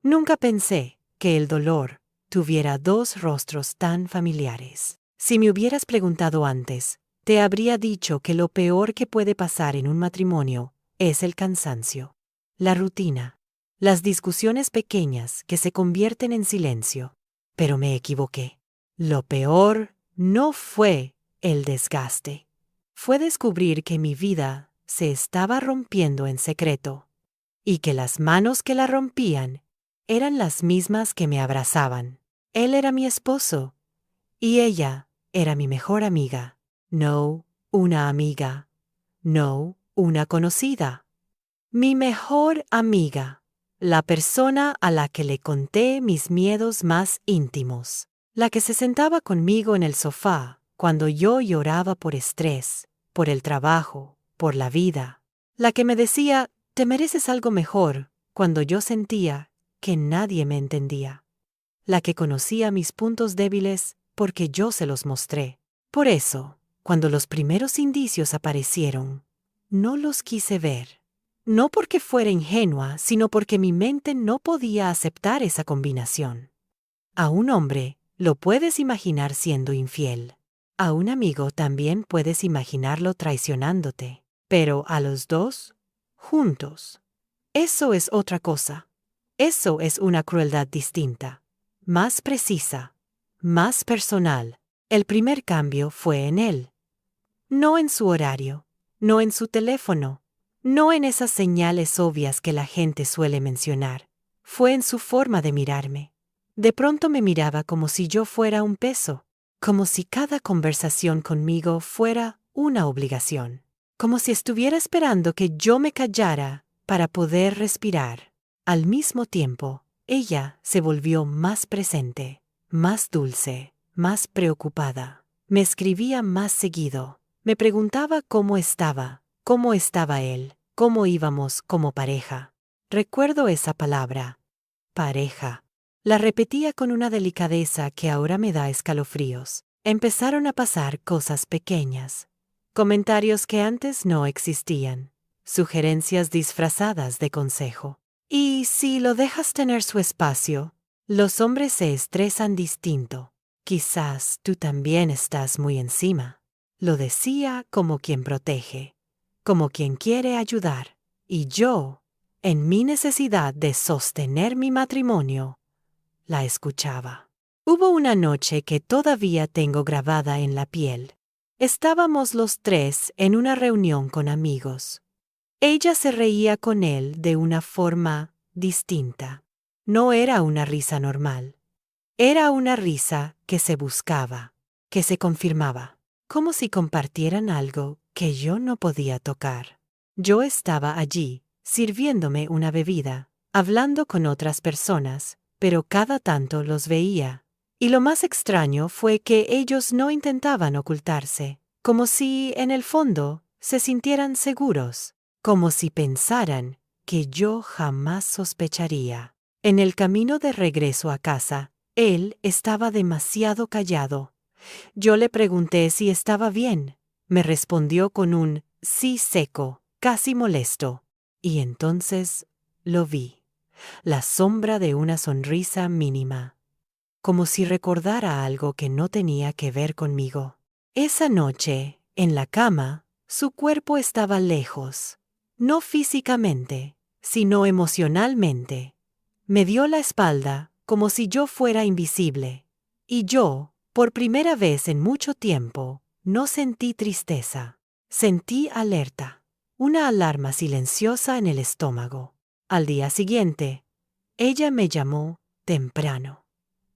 Nunca pensé que el dolor tuviera dos rostros tan familiares. Si me hubieras preguntado antes, te habría dicho que lo peor que puede pasar en un matrimonio es el cansancio, la rutina, las discusiones pequeñas que se convierten en silencio. Pero me equivoqué. Lo peor no fue el desgaste. Fue descubrir que mi vida se estaba rompiendo en secreto y que las manos que la rompían eran las mismas que me abrazaban. Él era mi esposo y ella era mi mejor amiga. No una amiga, no una conocida. Mi mejor amiga, la persona a la que le conté mis miedos más íntimos, la que se sentaba conmigo en el sofá cuando yo lloraba por estrés, por el trabajo, por la vida, la que me decía, te mereces algo mejor, cuando yo sentía que nadie me entendía, la que conocía mis puntos débiles porque yo se los mostré. Por eso, cuando los primeros indicios aparecieron, no los quise ver. No porque fuera ingenua, sino porque mi mente no podía aceptar esa combinación. A un hombre lo puedes imaginar siendo infiel. A un amigo también puedes imaginarlo traicionándote. Pero a los dos, juntos. Eso es otra cosa. Eso es una crueldad distinta, más precisa, más personal. El primer cambio fue en él. No en su horario, no en su teléfono, no en esas señales obvias que la gente suele mencionar. Fue en su forma de mirarme. De pronto me miraba como si yo fuera un peso, como si cada conversación conmigo fuera una obligación, como si estuviera esperando que yo me callara para poder respirar. Al mismo tiempo, ella se volvió más presente, más dulce, más preocupada. Me escribía más seguido. Me preguntaba cómo estaba él, cómo íbamos como pareja. Recuerdo esa palabra, pareja. La repetía con una delicadeza que ahora me da escalofríos. Empezaron a pasar cosas pequeñas, comentarios que antes no existían, sugerencias disfrazadas de consejo. Y si lo dejas tener su espacio, los hombres se estresan distinto. Quizás tú también estás muy encima. Lo decía como quien protege, como quien quiere ayudar. Y yo, en mi necesidad de sostener mi matrimonio, la escuchaba. Hubo una noche que todavía tengo grabada en la piel. Estábamos los tres en una reunión con amigos. Ella se reía con él de una forma distinta. No era una risa normal. Era una risa que se buscaba, que se confirmaba, como si compartieran algo que yo no podía tocar. Yo estaba allí, sirviéndome una bebida, hablando con otras personas, pero cada tanto los veía. Y lo más extraño fue que ellos no intentaban ocultarse, como si, en el fondo, se sintieran seguros, como si pensaran que yo jamás sospecharía. En el camino de regreso a casa, él estaba demasiado callado. Yo le pregunté si estaba bien. Me respondió con un sí seco, casi molesto. Y entonces lo vi, la sombra de una sonrisa mínima, como si recordara algo que no tenía que ver conmigo. Esa noche, en la cama, su cuerpo estaba lejos, no físicamente, sino emocionalmente. Me dio la espalda como si yo fuera invisible. Y yo, por primera vez en mucho tiempo, no sentí tristeza. Sentí alerta, una alarma silenciosa en el estómago. Al día siguiente, ella me llamó temprano.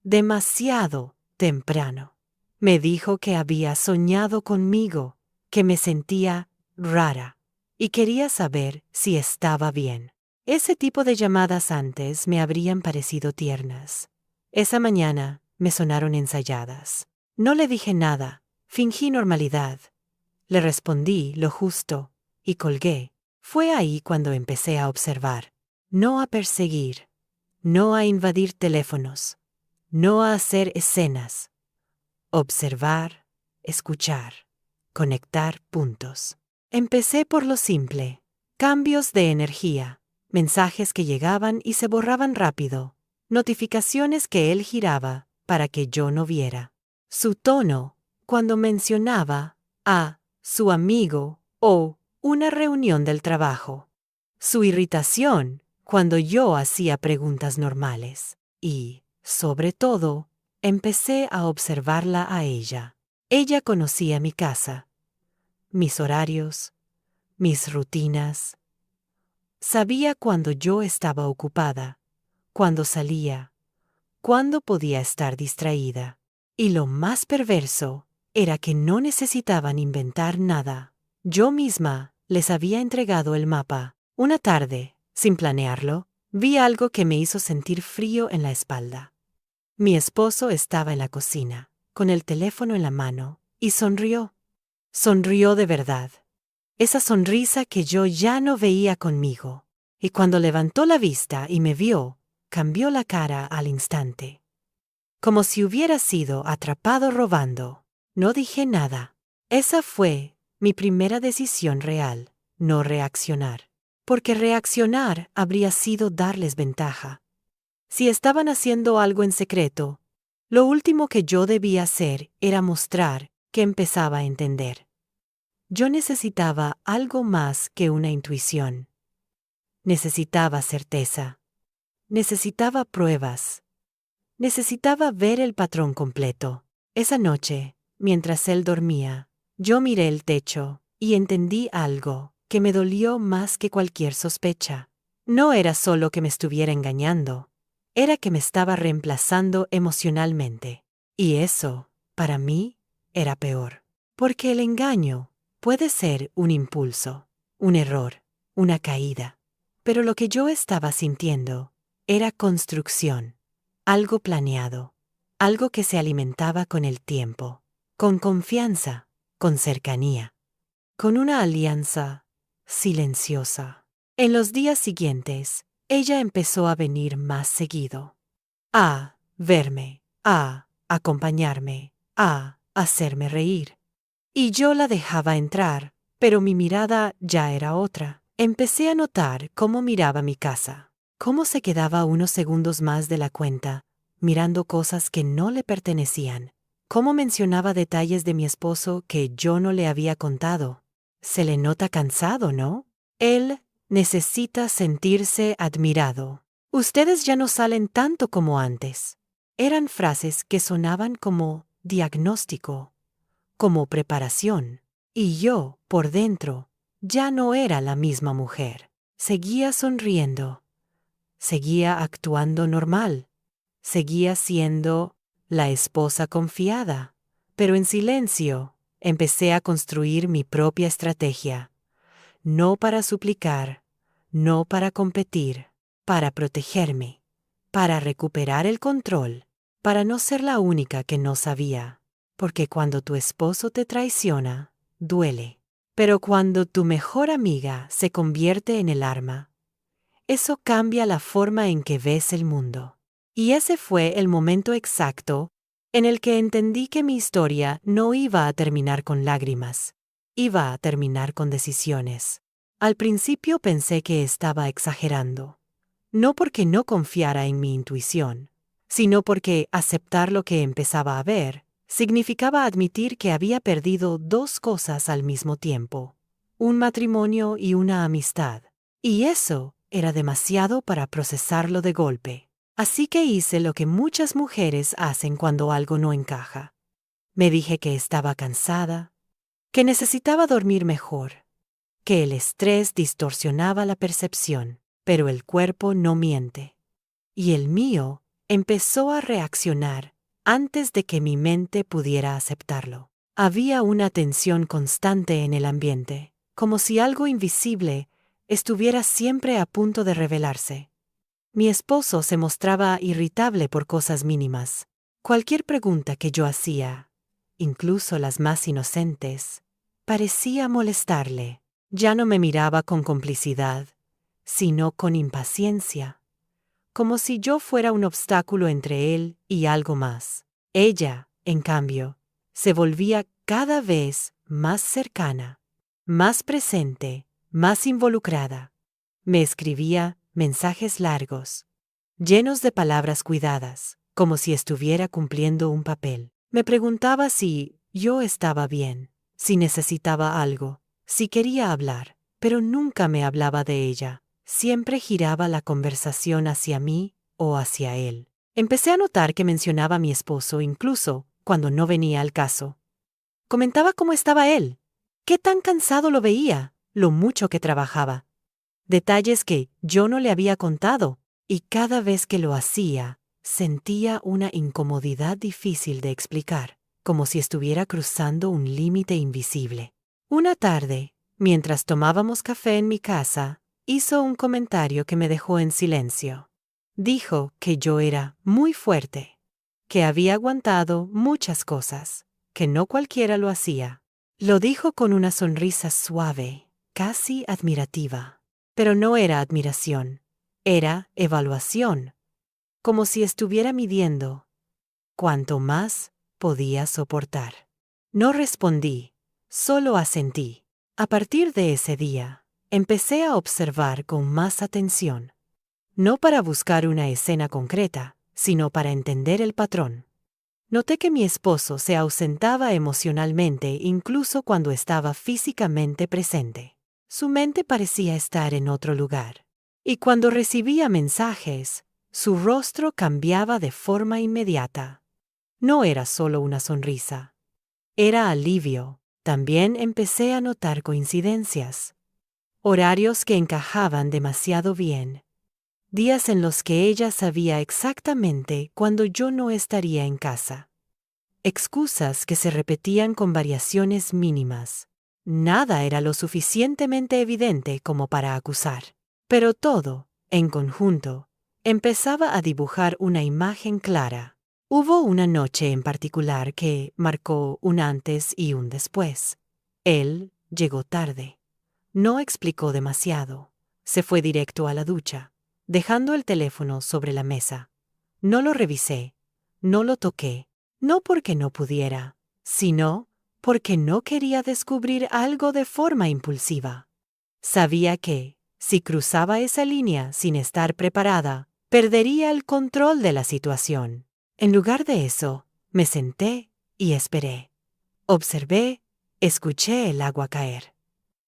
Demasiado temprano. Me dijo que había soñado conmigo, que me sentía rara y quería saber si estaba bien. Ese tipo de llamadas antes me habrían parecido tiernas. Esa mañana me sonaron ensayadas. No le dije nada, fingí normalidad. Le respondí lo justo y colgué. Fue ahí cuando empecé a observar, no a perseguir, no a invadir teléfonos, no a hacer escenas. Observar, escuchar, conectar puntos. Empecé por lo simple, cambios de energía, mensajes que llegaban y se borraban rápido, notificaciones que él giraba para que yo no viera. Su tono, cuando mencionaba a su amigo o una reunión del trabajo. Su irritación cuando yo hacía preguntas normales. Y, sobre todo, empecé a observarla a ella. Ella conocía mi casa, mis horarios, mis rutinas. Sabía cuando yo estaba ocupada, cuando salía, cuándo podía estar distraída. Y lo más perverso era que no necesitaban inventar nada. Yo misma les había entregado el mapa. Una tarde, sin planearlo, vi algo que me hizo sentir frío en la espalda. Mi esposo estaba en la cocina, con el teléfono en la mano, y sonrió. Sonrió de verdad. Esa sonrisa que yo ya no veía conmigo. Y cuando levantó la vista y me vio, cambió la cara al instante. Como si hubiera sido atrapado robando. No dije nada. Esa fue mi primera decisión real, no reaccionar. Porque reaccionar habría sido darles ventaja. Si estaban haciendo algo en secreto, lo último que yo debía hacer era mostrar que empezaba a entender. Yo necesitaba algo más que una intuición. Necesitaba certeza. Necesitaba pruebas. Necesitaba ver el patrón completo. Esa noche, mientras él dormía, yo miré el techo y entendí algo que me dolió más que cualquier sospecha. No era solo que me estuviera engañando, era que me estaba reemplazando emocionalmente. Y eso, para mí, era peor. Porque el engaño puede ser un impulso, un error, una caída. Pero lo que yo estaba sintiendo era construcción. Algo planeado, algo que se alimentaba con el tiempo, con confianza, con cercanía, con una alianza silenciosa. En los días siguientes, ella empezó a venir más seguido. A verme, a acompañarme, a hacerme reír. Y yo la dejaba entrar, pero mi mirada ya era otra. Empecé a notar cómo miraba mi casa. Cómo se quedaba unos segundos más de la cuenta, mirando cosas que no le pertenecían. Cómo mencionaba detalles de mi esposo que yo no le había contado. Se le nota cansado, ¿no? Él necesita sentirse admirado. Ustedes ya no salen tanto como antes. Eran frases que sonaban como diagnóstico, como preparación. Y yo, por dentro, ya no era la misma mujer. Seguía sonriendo. Seguía actuando normal. Seguía siendo la esposa confiada. Pero en silencio, empecé a construir mi propia estrategia. No para suplicar, no para competir, para protegerme, para recuperar el control, para no ser la única que no sabía. Porque cuando tu esposo te traiciona, duele. Pero cuando tu mejor amiga se convierte en el arma, eso cambia la forma en que ves el mundo. Y ese fue el momento exacto en el que entendí que mi historia no iba a terminar con lágrimas, iba a terminar con decisiones. Al principio pensé que estaba exagerando, no porque no confiara en mi intuición, sino porque aceptar lo que empezaba a ver significaba admitir que había perdido dos cosas al mismo tiempo, un matrimonio y una amistad. Y eso era demasiado para procesarlo de golpe. Así que hice lo que muchas mujeres hacen cuando algo no encaja. Me dije que estaba cansada, que necesitaba dormir mejor, que el estrés distorsionaba la percepción, pero el cuerpo no miente. Y el mío empezó a reaccionar antes de que mi mente pudiera aceptarlo. Había una tensión constante en el ambiente, como si algo invisible estuviera siempre a punto de revelarse. Mi esposo se mostraba irritable por cosas mínimas. Cualquier pregunta que yo hacía, incluso las más inocentes, parecía molestarle. Ya no me miraba con complicidad, sino con impaciencia, como si yo fuera un obstáculo entre él y algo más. Ella, en cambio, se volvía cada vez más cercana, más presente, más involucrada. Me escribía mensajes largos, llenos de palabras cuidadas, como si estuviera cumpliendo un papel. Me preguntaba si yo estaba bien, si necesitaba algo, si quería hablar, pero nunca me hablaba de ella. Siempre giraba la conversación hacia mí o hacia él. Empecé a notar que mencionaba a mi esposo incluso cuando no venía al caso. Comentaba cómo estaba él, qué tan cansado lo veía, lo mucho que trabajaba. Detalles que yo no le había contado, y cada vez que lo hacía, sentía una incomodidad difícil de explicar, como si estuviera cruzando un límite invisible. Una tarde, mientras tomábamos café en mi casa, hizo un comentario que me dejó en silencio. Dijo que yo era muy fuerte, que había aguantado muchas cosas, que no cualquiera lo hacía. Lo dijo con una sonrisa suave, casi admirativa. Pero no era admiración, era evaluación, como si estuviera midiendo cuánto más podía soportar. No respondí, solo asentí. A partir de ese día, empecé a observar con más atención, no para buscar una escena concreta, sino para entender el patrón. Noté que mi esposo se ausentaba emocionalmente incluso cuando estaba físicamente presente. Su mente parecía estar en otro lugar. Y cuando recibía mensajes, su rostro cambiaba de forma inmediata. No era solo una sonrisa. Era alivio. También empecé a notar coincidencias. Horarios que encajaban demasiado bien. Días en los que ella sabía exactamente cuándo yo no estaría en casa. Excusas que se repetían con variaciones mínimas. Nada era lo suficientemente evidente como para acusar. Pero todo, en conjunto, empezaba a dibujar una imagen clara. Hubo una noche en particular que marcó un antes y un después. Él llegó tarde. No explicó demasiado. Se fue directo a la ducha, dejando el teléfono sobre la mesa. No lo revisé, no lo toqué, no porque no pudiera, sino porque no quería descubrir algo de forma impulsiva. Sabía que, si cruzaba esa línea sin estar preparada, perdería el control de la situación. En lugar de eso, me senté y esperé. Observé, escuché el agua caer.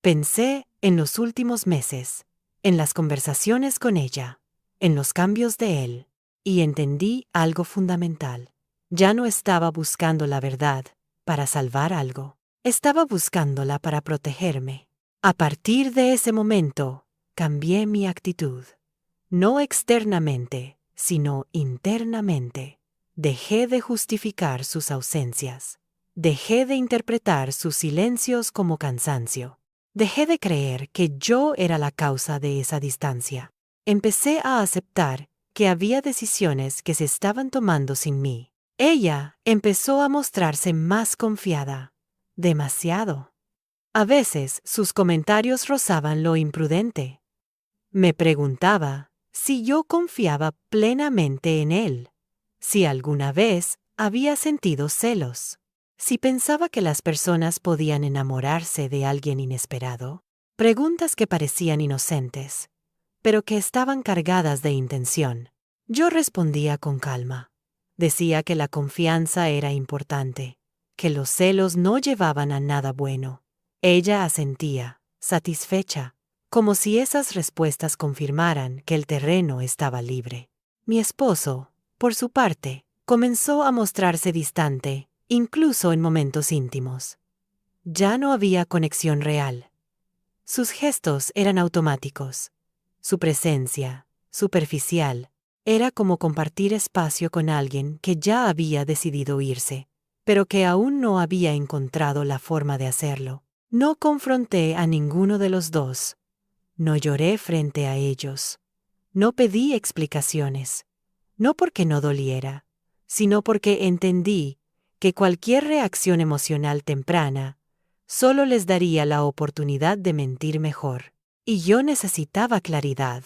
Pensé en los últimos meses, en las conversaciones con ella, en los cambios de él, y entendí algo fundamental. Ya no estaba buscando la verdad para salvar algo, estaba buscándola para protegerme. A partir de ese momento, cambié mi actitud. No externamente, sino internamente. Dejé de justificar sus ausencias. Dejé de interpretar sus silencios como cansancio. Dejé de creer que yo era la causa de esa distancia. Empecé a aceptar que había decisiones que se estaban tomando sin mí. Ella empezó a mostrarse más confiada. Demasiado. A veces sus comentarios rozaban lo imprudente. Me preguntaba si yo confiaba plenamente en él, si alguna vez había sentido celos, si pensaba que las personas podían enamorarse de alguien inesperado. Preguntas que parecían inocentes, pero que estaban cargadas de intención. Yo respondía con calma. Decía que la confianza era importante, que los celos no llevaban a nada bueno. Ella asentía, satisfecha, como si esas respuestas confirmaran que el terreno estaba libre. Mi esposo, por su parte, comenzó a mostrarse distante, incluso en momentos íntimos. Ya no había conexión real. Sus gestos eran automáticos. Su presencia, superficial, era como compartir espacio con alguien que ya había decidido irse, pero que aún no había encontrado la forma de hacerlo. No confronté a ninguno de los dos. No lloré frente a ellos. No pedí explicaciones. No porque no doliera, sino porque entendí que cualquier reacción emocional temprana solo les daría la oportunidad de mentir mejor. Y yo necesitaba claridad,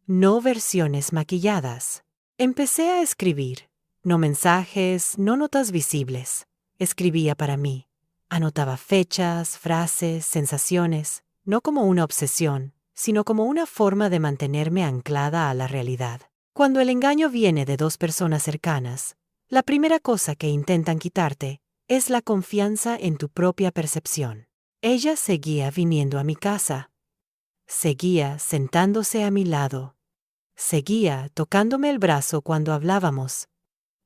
no versiones maquilladas. Empecé a escribir, no mensajes, no notas visibles. Escribía para mí. Anotaba fechas, frases, sensaciones, no como una obsesión, sino como una forma de mantenerme anclada a la realidad. Cuando el engaño viene de dos personas cercanas, la primera cosa que intentan quitarte es la confianza en tu propia percepción. Ella seguía viniendo a mi casa. Seguía sentándose a mi lado. Seguía tocándome el brazo cuando hablábamos.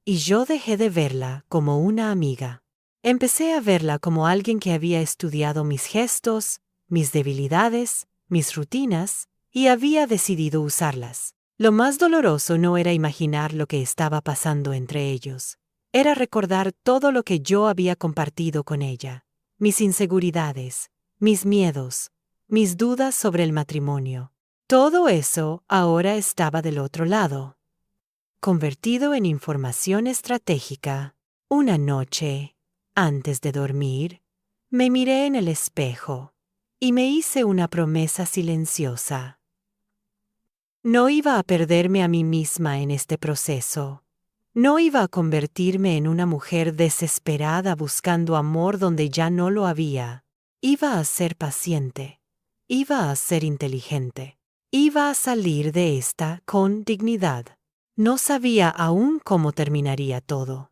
Y yo dejé de verla como una amiga. Empecé a verla como alguien que había estudiado mis gestos, mis debilidades, mis rutinas, y había decidido usarlas. Lo más doloroso no era imaginar lo que estaba pasando entre ellos. Era recordar todo lo que yo había compartido con ella. Mis inseguridades, mis miedos, mis dudas sobre el matrimonio. Todo eso ahora estaba del otro lado, convertido en información estratégica. Una noche, antes de dormir, me miré en el espejo y me hice una promesa silenciosa. No iba a perderme a mí misma en este proceso. No iba a convertirme en una mujer desesperada buscando amor donde ya no lo había. Iba a ser paciente. Iba a ser inteligente. Iba a salir de esta con dignidad. No sabía aún cómo terminaría todo.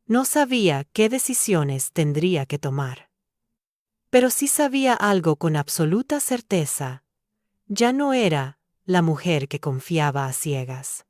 No sabía qué decisiones tendría que tomar. Pero sí sabía algo con absoluta certeza. Ya no era la mujer que confiaba a ciegas.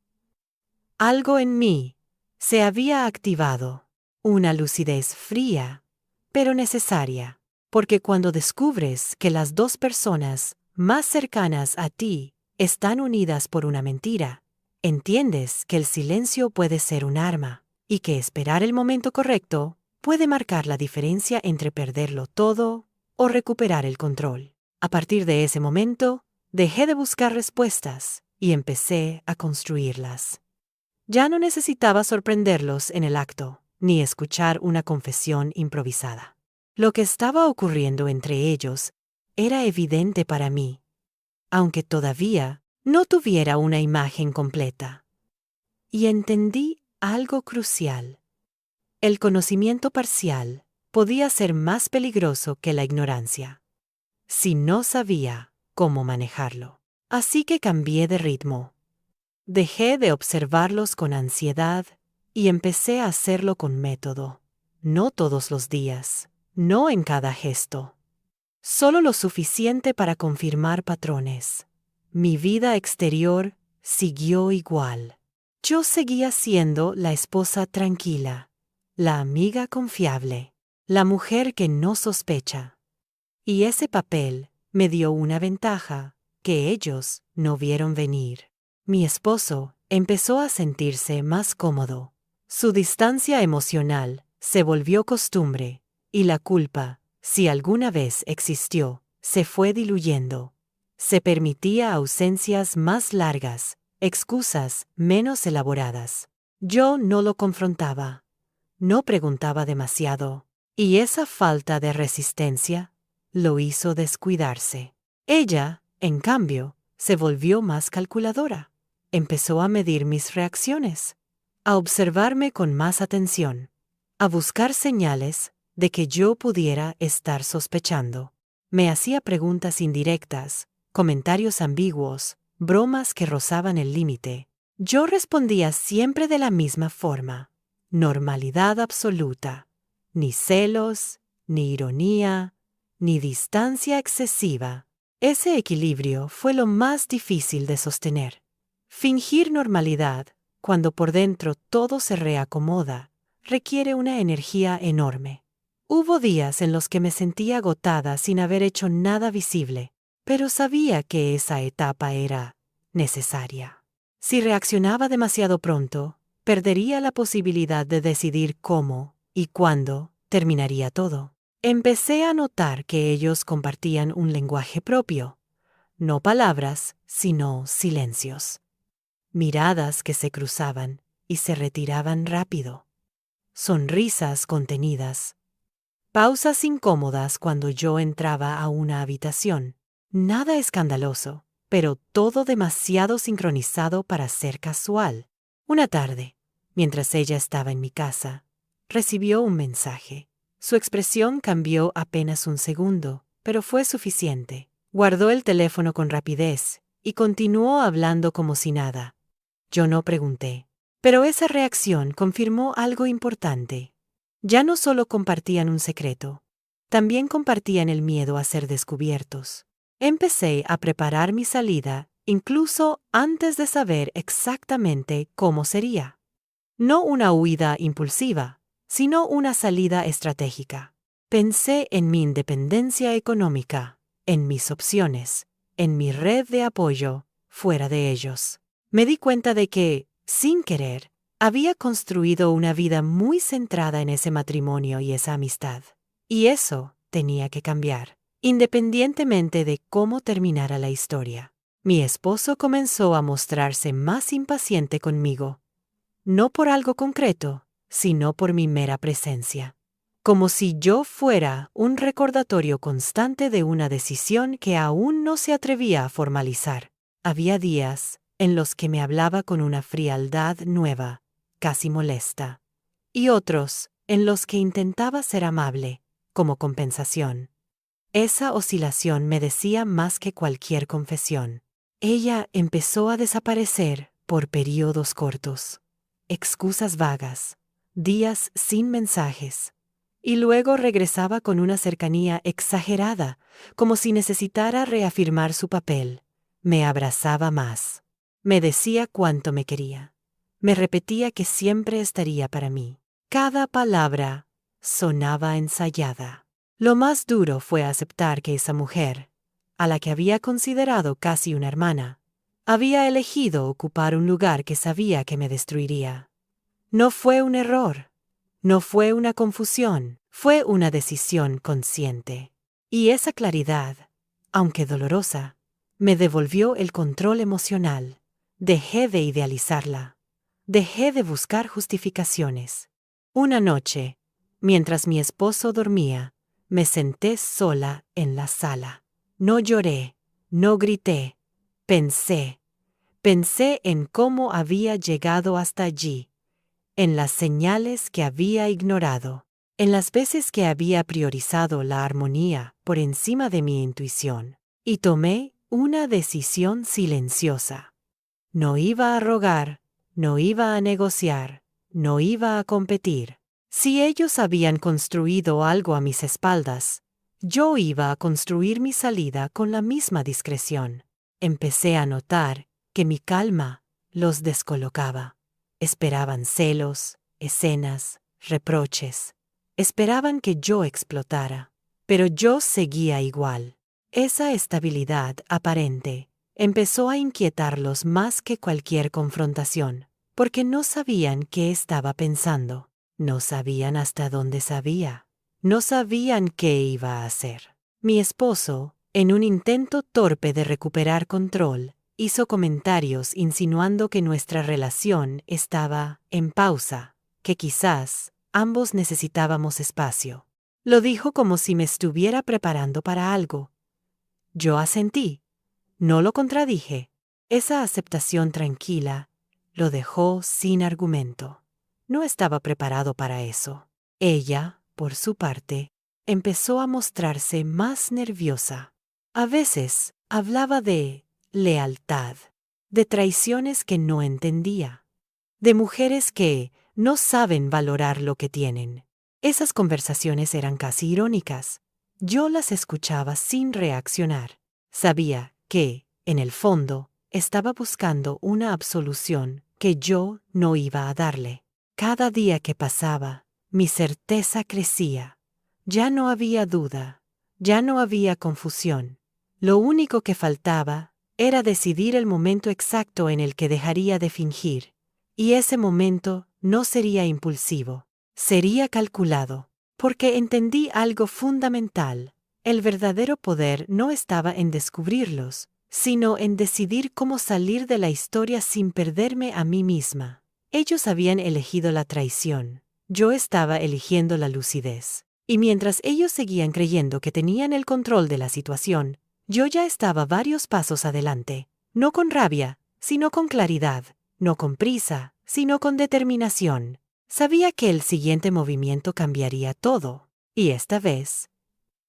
Algo en mí se había activado, una lucidez fría, pero necesaria, porque cuando descubres que las dos personas más cercanas a ti están unidas por una mentira, entiendes que el silencio puede ser un arma y que esperar el momento correcto puede marcar la diferencia entre perderlo todo o recuperar el control. A partir de ese momento, dejé de buscar respuestas y empecé a construirlas. Ya no necesitaba sorprenderlos en el acto, ni escuchar una confesión improvisada. Lo que estaba ocurriendo entre ellos era evidente para mí, aunque todavía no tuviera una imagen completa. Y entendí algo crucial. El conocimiento parcial podía ser más peligroso que la ignorancia, si no sabía cómo manejarlo. Así que cambié de ritmo. Dejé de observarlos con ansiedad y empecé a hacerlo con método. No todos los días, no en cada gesto. Solo lo suficiente para confirmar patrones. Mi vida exterior siguió igual. Yo seguía siendo la esposa tranquila, la amiga confiable, la mujer que no sospecha. Y ese papel me dio una ventaja que ellos no vieron venir. Mi esposo empezó a sentirse más cómodo. Su distancia emocional se volvió costumbre, y la culpa, si alguna vez existió, se fue diluyendo. Se permitía ausencias más largas, excusas menos elaboradas. Yo no lo confrontaba, no preguntaba demasiado, y esa falta de resistencia lo hizo descuidarse. Ella, en cambio, se volvió más calculadora. Empezó a medir mis reacciones, a observarme con más atención, a buscar señales de que yo pudiera estar sospechando. Me hacía preguntas indirectas, comentarios ambiguos, bromas que rozaban el límite. Yo respondía siempre de la misma forma. Normalidad absoluta. Ni celos, ni ironía, ni distancia excesiva. Ese equilibrio fue lo más difícil de sostener. Fingir normalidad, cuando por dentro todo se reacomoda, requiere una energía enorme. Hubo días en los que me sentía agotada sin haber hecho nada visible, pero sabía que esa etapa era necesaria. Si reaccionaba demasiado pronto, perdería la posibilidad de decidir cómo y cuándo terminaría todo. Empecé a notar que ellos compartían un lenguaje propio, no palabras, sino silencios. Miradas que se cruzaban y se retiraban rápido. Sonrisas contenidas. Pausas incómodas cuando yo entraba a una habitación. Nada escandaloso, pero todo demasiado sincronizado para ser casual. Una tarde, mientras ella estaba en mi casa, recibió un mensaje. Su expresión cambió apenas un segundo, pero fue suficiente. Guardó el teléfono con rapidez y continuó hablando como si nada. Yo no pregunté. Pero esa reacción confirmó algo importante. Ya no solo compartían un secreto, también compartían el miedo a ser descubiertos. Empecé a preparar mi salida, incluso antes de saber exactamente cómo sería. No una huida impulsiva, sino una salida estratégica. Pensé en mi independencia económica, en mis opciones, en mi red de apoyo, fuera de ellos. Me di cuenta de que, sin querer, había construido una vida muy centrada en ese matrimonio y esa amistad. Y eso tenía que cambiar, independientemente de cómo terminara la historia. Mi esposo comenzó a mostrarse más impaciente conmigo, no por algo concreto, sino por mi mera presencia. Como si yo fuera un recordatorio constante de una decisión que aún no se atrevía a formalizar. Había días en los que me hablaba con una frialdad nueva, casi molesta, y otros en los que intentaba ser amable, como compensación. Esa oscilación me decía más que cualquier confesión. Ella empezó a desaparecer por periodos cortos, excusas vagas, días sin mensajes, y luego regresaba con una cercanía exagerada, como si necesitara reafirmar su papel. Me abrazaba más. Me decía cuánto me quería. Me repetía que siempre estaría para mí. Cada palabra sonaba ensayada. Lo más duro fue aceptar que esa mujer, a la que había considerado casi una hermana, había elegido ocupar un lugar que sabía que me destruiría. No fue un error, no fue una confusión, fue una decisión consciente. Y esa claridad, aunque dolorosa, me devolvió el control emocional. Dejé de idealizarla. Dejé de buscar justificaciones. Una noche, mientras mi esposo dormía, me senté sola en la sala. No lloré, no grité. Pensé en cómo había llegado hasta allí, en las señales que había ignorado, en las veces que había priorizado la armonía por encima de mi intuición, y tomé una decisión silenciosa. No iba a rogar, no iba a negociar, no iba a competir. Si ellos habían construido algo a mis espaldas, yo iba a construir mi salida con la misma discreción. Empecé a notar que mi calma los descolocaba. Esperaban celos, escenas, reproches. Esperaban que yo explotara. Pero yo seguía igual. Esa estabilidad aparente empezó a inquietarlos más que cualquier confrontación, porque no sabían qué estaba pensando. No sabían hasta dónde sabía. No sabían qué iba a hacer. Mi esposo, en un intento torpe de recuperar control, hizo comentarios insinuando que nuestra relación estaba en pausa, que quizás ambos necesitábamos espacio. Lo dijo como si me estuviera preparando para algo. Yo asentí. No lo contradije. Esa aceptación tranquila lo dejó sin argumento. No estaba preparado para eso. Ella, por su parte, empezó a mostrarse más nerviosa. A veces hablaba de lealtad, de traiciones que no entendía, de mujeres que no saben valorar lo que tienen. Esas conversaciones eran casi irónicas. Yo las escuchaba sin reaccionar. Sabía que, en el fondo, estaba buscando una absolución que yo no iba a darle. Cada día que pasaba, mi certeza crecía. Ya no había duda, ya no había confusión. Lo único que faltaba era decidir el momento exacto en el que dejaría de fingir, y ese momento no sería impulsivo, sería calculado, porque entendí algo fundamental. El verdadero poder no estaba en descubrirlos, sino en decidir cómo salir de la historia sin perderme a mí misma. Ellos habían elegido la traición, yo estaba eligiendo la lucidez. Y mientras ellos seguían creyendo que tenían el control de la situación, yo ya estaba varios pasos adelante, no con rabia, sino con claridad, no con prisa, sino con determinación. Sabía que el siguiente movimiento cambiaría todo, y esta vez,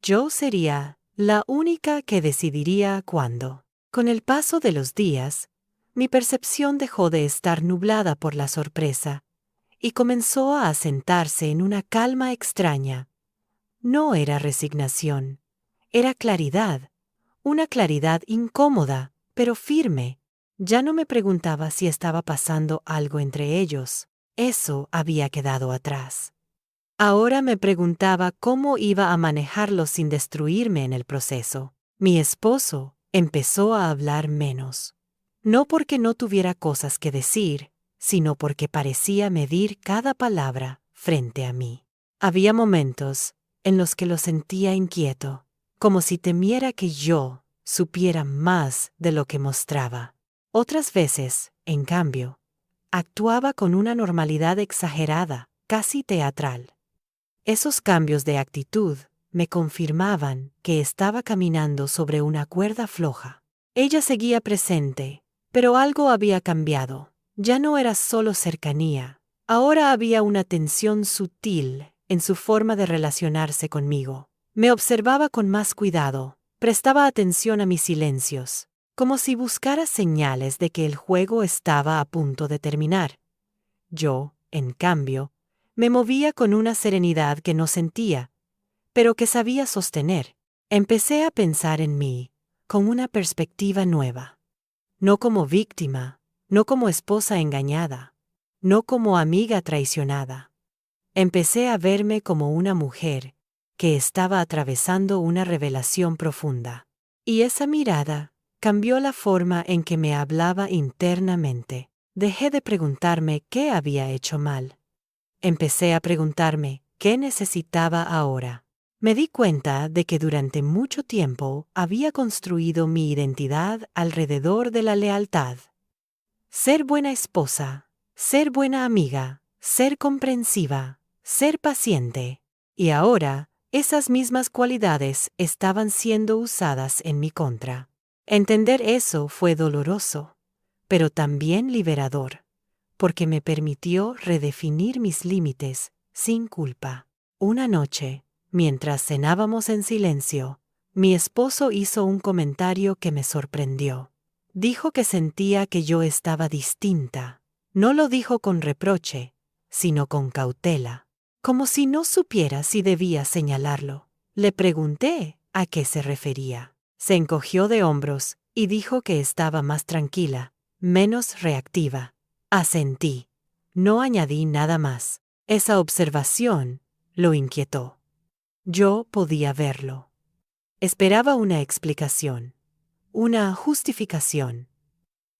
yo sería la única que decidiría cuándo. Con el paso de los días, Mi percepción dejó de estar nublada por la sorpresa y comenzó a asentarse en una calma extraña. No era resignación, era claridad, una claridad incómoda, pero firme. Ya no me preguntaba si estaba pasando algo entre ellos. Eso había quedado atrás. Ahora me preguntaba cómo iba a manejarlo sin destruirme en el proceso. Mi esposo empezó a hablar menos. No porque no tuviera cosas que decir, sino porque parecía medir cada palabra frente a mí. Había momentos en los que lo sentía inquieto, como si temiera que yo supiera más de lo que mostraba. Otras veces, en cambio, actuaba con una normalidad exagerada, casi teatral. Esos cambios de actitud me confirmaban que estaba caminando sobre una cuerda floja. Ella seguía presente, pero algo había cambiado. Ya no era solo cercanía. Ahora había una tensión sutil en su forma de relacionarse conmigo. Me observaba con más cuidado, prestaba atención a mis silencios, como si buscara señales de que el juego estaba a punto de terminar. Yo, en cambio, me movía con una serenidad que no sentía, pero que sabía sostener. Empecé a pensar en mí con una perspectiva nueva. No como víctima, no como esposa engañada, no como amiga traicionada. Empecé a verme como una mujer que estaba atravesando una revelación profunda. Y esa mirada cambió la forma en que me hablaba internamente. Dejé de preguntarme qué había hecho mal. Empecé a preguntarme qué necesitaba ahora. Me di cuenta de que durante mucho tiempo había construido mi identidad alrededor de la lealtad. Ser buena esposa, ser buena amiga, ser comprensiva, ser paciente. Y ahora, esas mismas cualidades estaban siendo usadas en mi contra. Entender eso fue doloroso, pero también liberador, porque me permitió redefinir mis límites sin culpa. Una noche, mientras cenábamos en silencio, mi esposo hizo un comentario que me sorprendió. Dijo que sentía que yo estaba distinta. No lo dijo con reproche, sino con cautela, como si no supiera si debía señalarlo. Le pregunté a qué se refería. Se encogió de hombros y dijo que estaba más tranquila, menos reactiva. Asentí. No añadí nada más. Esa observación lo inquietó. Yo podía verlo. Esperaba una explicación, una justificación,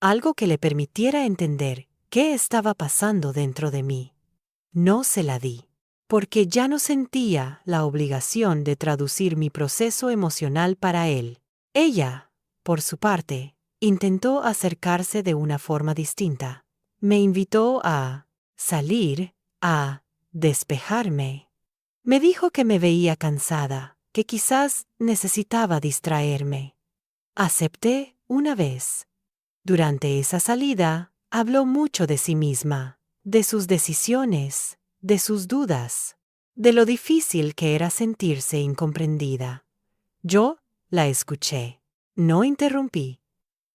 algo que le permitiera entender qué estaba pasando dentro de mí. No se la di, porque ya no sentía la obligación de traducir mi proceso emocional para él. Ella, por su parte, intentó acercarse de una forma distinta. Me invitó a salir, a despejarme. Me dijo que me veía cansada, que quizás necesitaba distraerme. Acepté una vez. Durante esa salida, habló mucho de sí misma, de sus decisiones, de sus dudas, de lo difícil que era sentirse incomprendida. Yo la escuché. No interrumpí,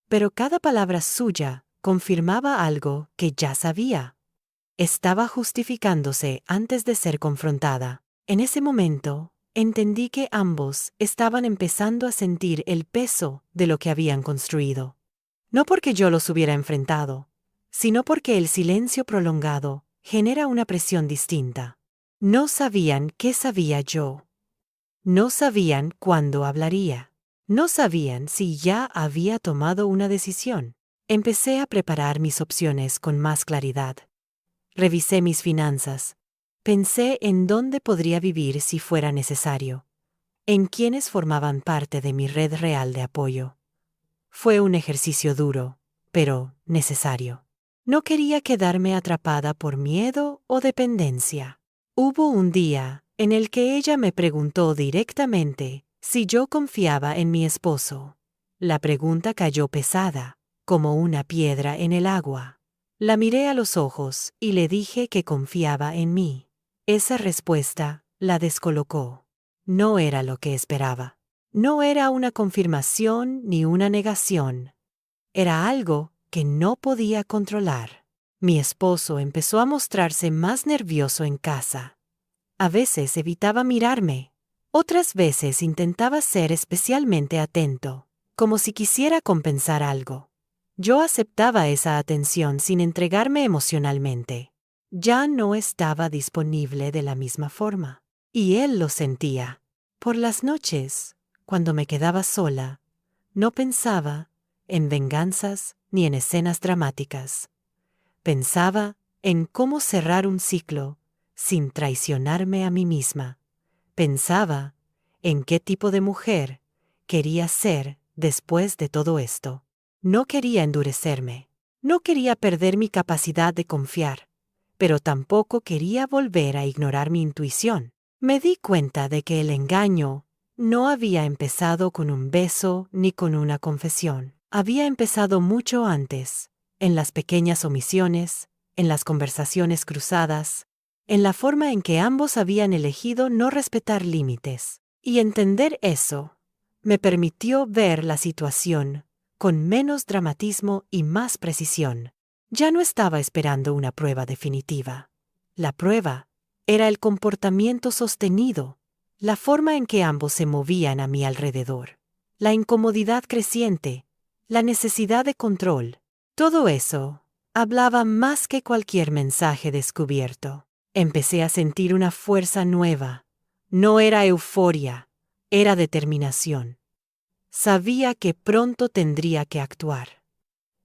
pero cada palabra suya confirmaba algo que ya sabía. Estaba justificándose antes de ser confrontada. En ese momento, entendí que ambos estaban empezando a sentir el peso de lo que habían construido. No porque yo los hubiera enfrentado, sino porque el silencio prolongado genera una presión distinta. No sabían qué sabía yo. No sabían cuándo hablaría. No sabían si ya había tomado una decisión. Empecé a preparar mis opciones con más claridad. Revisé mis finanzas. Pensé en dónde podría vivir si fuera necesario, en quiénes formaban parte de mi red real de apoyo. Fue un ejercicio duro, pero necesario. No quería quedarme atrapada por miedo o dependencia. Hubo un día en el que ella me preguntó directamente si yo confiaba en mi esposo. La pregunta cayó pesada, como una piedra en el agua. La miré a los ojos y le dije que confiaba en mí. Esa respuesta la descolocó. No era lo que esperaba. No era una confirmación ni una negación. Era algo que no podía controlar. Mi esposo empezó a mostrarse más nervioso en casa. A veces evitaba mirarme. Otras veces intentaba ser especialmente atento, como si quisiera compensar algo. Yo aceptaba esa atención sin entregarme emocionalmente. Ya no estaba disponible de la misma forma. Y él lo sentía. Por las noches, cuando me quedaba sola, no pensaba en venganzas ni en escenas dramáticas. Pensaba en cómo cerrar un ciclo sin traicionarme a mí misma. Pensaba en qué tipo de mujer quería ser después de todo esto. No quería endurecerme. No quería perder mi capacidad de confiar, pero tampoco quería volver a ignorar mi intuición. Me di cuenta de que el engaño no había empezado con un beso ni con una confesión. Había empezado mucho antes, en las pequeñas omisiones, en las conversaciones cruzadas, en la forma en que ambos habían elegido no respetar límites. Y entender eso me permitió ver la situación con menos dramatismo y más precisión. Ya no estaba esperando una prueba definitiva. La prueba era el comportamiento sostenido, la forma en que ambos se movían a mi alrededor, la incomodidad creciente, la necesidad de control. Todo eso hablaba más que cualquier mensaje descubierto. Empecé a sentir una fuerza nueva. No era euforia, era determinación. Sabía que pronto tendría que actuar.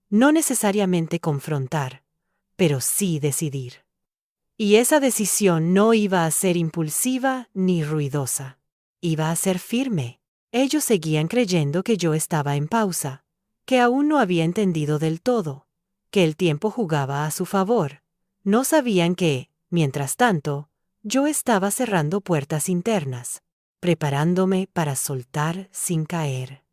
No necesariamente confrontar, pero sí decidir. Y esa decisión no iba a ser impulsiva ni ruidosa. Iba a ser firme. Ellos seguían creyendo que yo estaba en pausa, que aún no había entendido del todo, que el tiempo jugaba a su favor. No sabían que, mientras tanto, yo estaba cerrando puertas internas, preparándome para soltar sin caer,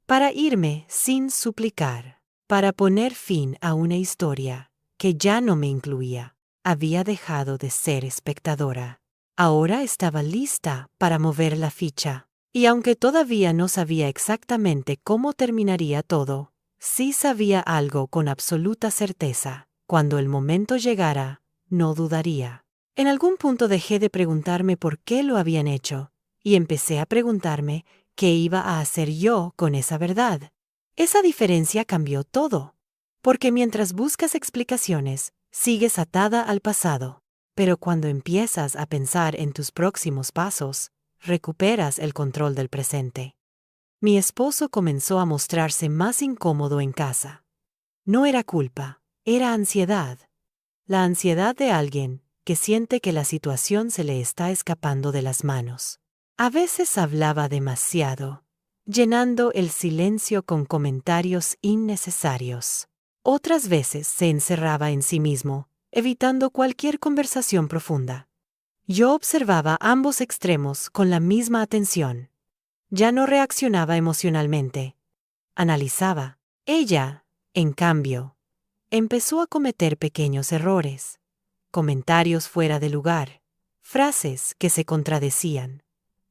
para irme sin suplicar, para poner fin a una historia que ya no me incluía. Había dejado de ser espectadora. Ahora estaba lista para mover la ficha. Y aunque todavía no sabía exactamente cómo terminaría todo, sí sabía algo con absoluta certeza. Cuando el momento llegara, no dudaría. En algún punto dejé de preguntarme por qué lo habían hecho, y empecé a preguntarme qué iba a hacer yo con esa verdad. Esa diferencia cambió todo, porque mientras buscas explicaciones, sigues atada al pasado. Pero cuando empiezas a pensar en tus próximos pasos, recuperas el control del presente. Mi esposo comenzó a mostrarse más incómodo en casa. No era culpa, era ansiedad. La ansiedad de alguien que siente que la situación se le está escapando de las manos. A veces hablaba demasiado, llenando el silencio con comentarios innecesarios. Otras veces se encerraba en sí mismo, evitando cualquier conversación profunda. Yo observaba ambos extremos con la misma atención. Ya no reaccionaba emocionalmente. Analizaba. Ella, en cambio, empezó a cometer pequeños errores, comentarios fuera de lugar, frases que se contradecían,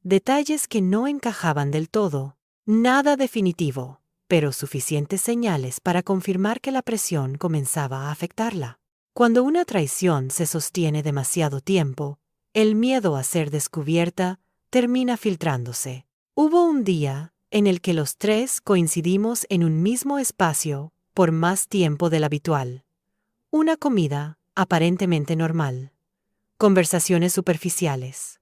detalles que no encajaban del todo, nada definitivo, pero suficientes señales para confirmar que la presión comenzaba a afectarla. Cuando una traición se sostiene demasiado tiempo, el miedo a ser descubierta termina filtrándose. Hubo un día en el que los tres coincidimos en un mismo espacio por más tiempo del habitual. Una comida aparentemente normal. Conversaciones superficiales.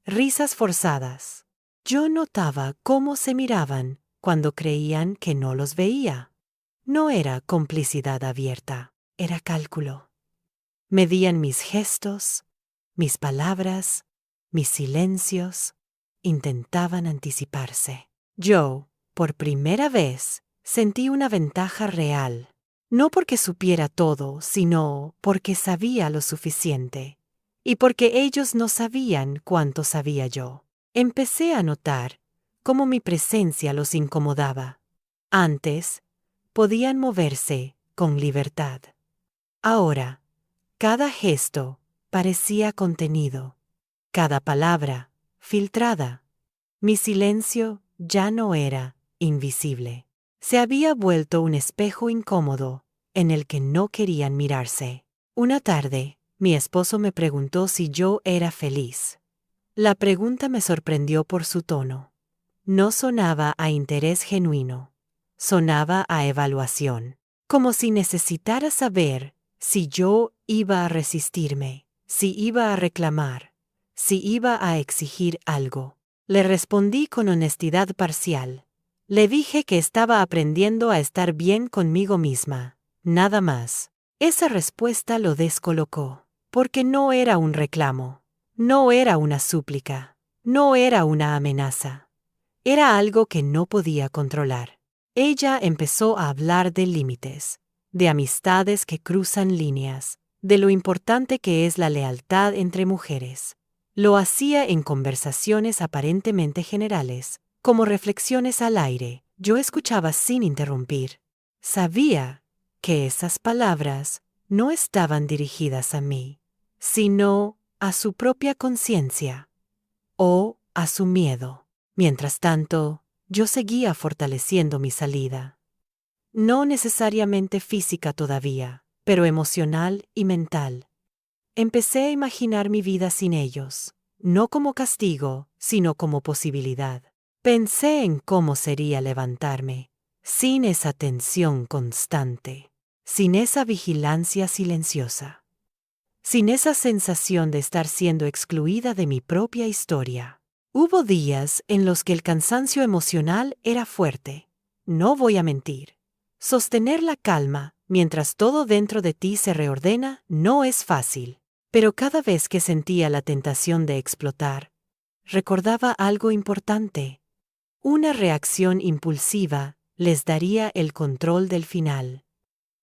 Risas forzadas. Yo notaba cómo se miraban cuando creían que no los veía. No era complicidad abierta, era cálculo. Medían mis gestos, mis palabras, mis silencios. Intentaban anticiparse. Yo, por primera vez, sentí una ventaja real. No porque supiera todo, sino porque sabía lo suficiente. Y porque ellos no sabían cuánto sabía yo. Empecé a notar cómo mi presencia los incomodaba. Antes, podían moverse con libertad. Ahora, cada gesto parecía contenido, cada palabra filtrada. Mi silencio ya no era invisible. Se había vuelto un espejo incómodo, en el que no querían mirarse. Una tarde, mi esposo me preguntó si yo era feliz. La pregunta me sorprendió por su tono. No sonaba a interés genuino. Sonaba a evaluación. Como si necesitara saber si yo iba a resistirme, si iba a reclamar, si iba a exigir algo. Le respondí con honestidad parcial. Le dije que estaba aprendiendo a estar bien conmigo misma, nada más. Esa respuesta lo descolocó, porque no era un reclamo, no era una súplica, no era una amenaza. Era algo que no podía controlar. Ella empezó a hablar de límites, de amistades que cruzan líneas, de lo importante que es la lealtad entre mujeres. Lo hacía en conversaciones aparentemente generales, como reflexiones al aire. Yo escuchaba sin interrumpir. Sabía que esas palabras no estaban dirigidas a mí, sino a su propia conciencia o a su miedo. Mientras tanto, yo seguía fortaleciendo mi salida. No necesariamente física todavía, pero emocional y mental. Empecé a imaginar mi vida sin ellos, no como castigo, sino como posibilidad. Pensé en cómo sería levantarme, sin esa tensión constante, sin esa vigilancia silenciosa, sin esa sensación de estar siendo excluida de mi propia historia. Hubo días en los que el cansancio emocional era fuerte. No voy a mentir. Sostener la calma mientras todo dentro de ti se reordena no es fácil. Pero cada vez que sentía la tentación de explotar, recordaba algo importante. Una reacción impulsiva les daría el control del final.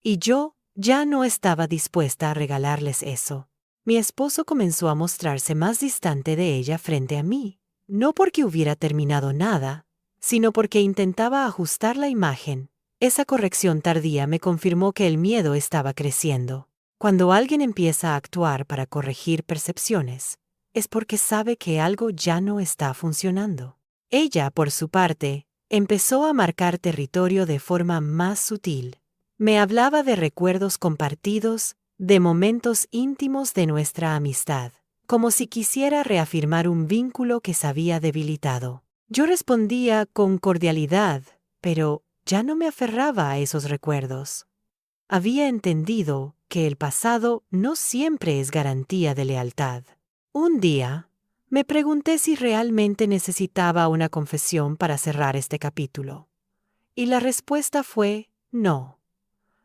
Y yo ya no estaba dispuesta a regalarles eso. Mi esposo comenzó a mostrarse más distante de ella frente a mí. No porque hubiera terminado nada, sino porque intentaba ajustar la imagen. Esa corrección tardía me confirmó que el miedo estaba creciendo. Cuando alguien empieza a actuar para corregir percepciones, es porque sabe que algo ya no está funcionando. Ella, por su parte, empezó a marcar territorio de forma más sutil. Me hablaba de recuerdos compartidos, de momentos íntimos de nuestra amistad, como si quisiera reafirmar un vínculo que se había debilitado. Yo respondía con cordialidad, pero ya no me aferraba a esos recuerdos. Había entendido que el pasado no siempre es garantía de lealtad. Un día, me pregunté si realmente necesitaba una confesión para cerrar este capítulo. Y la respuesta fue no.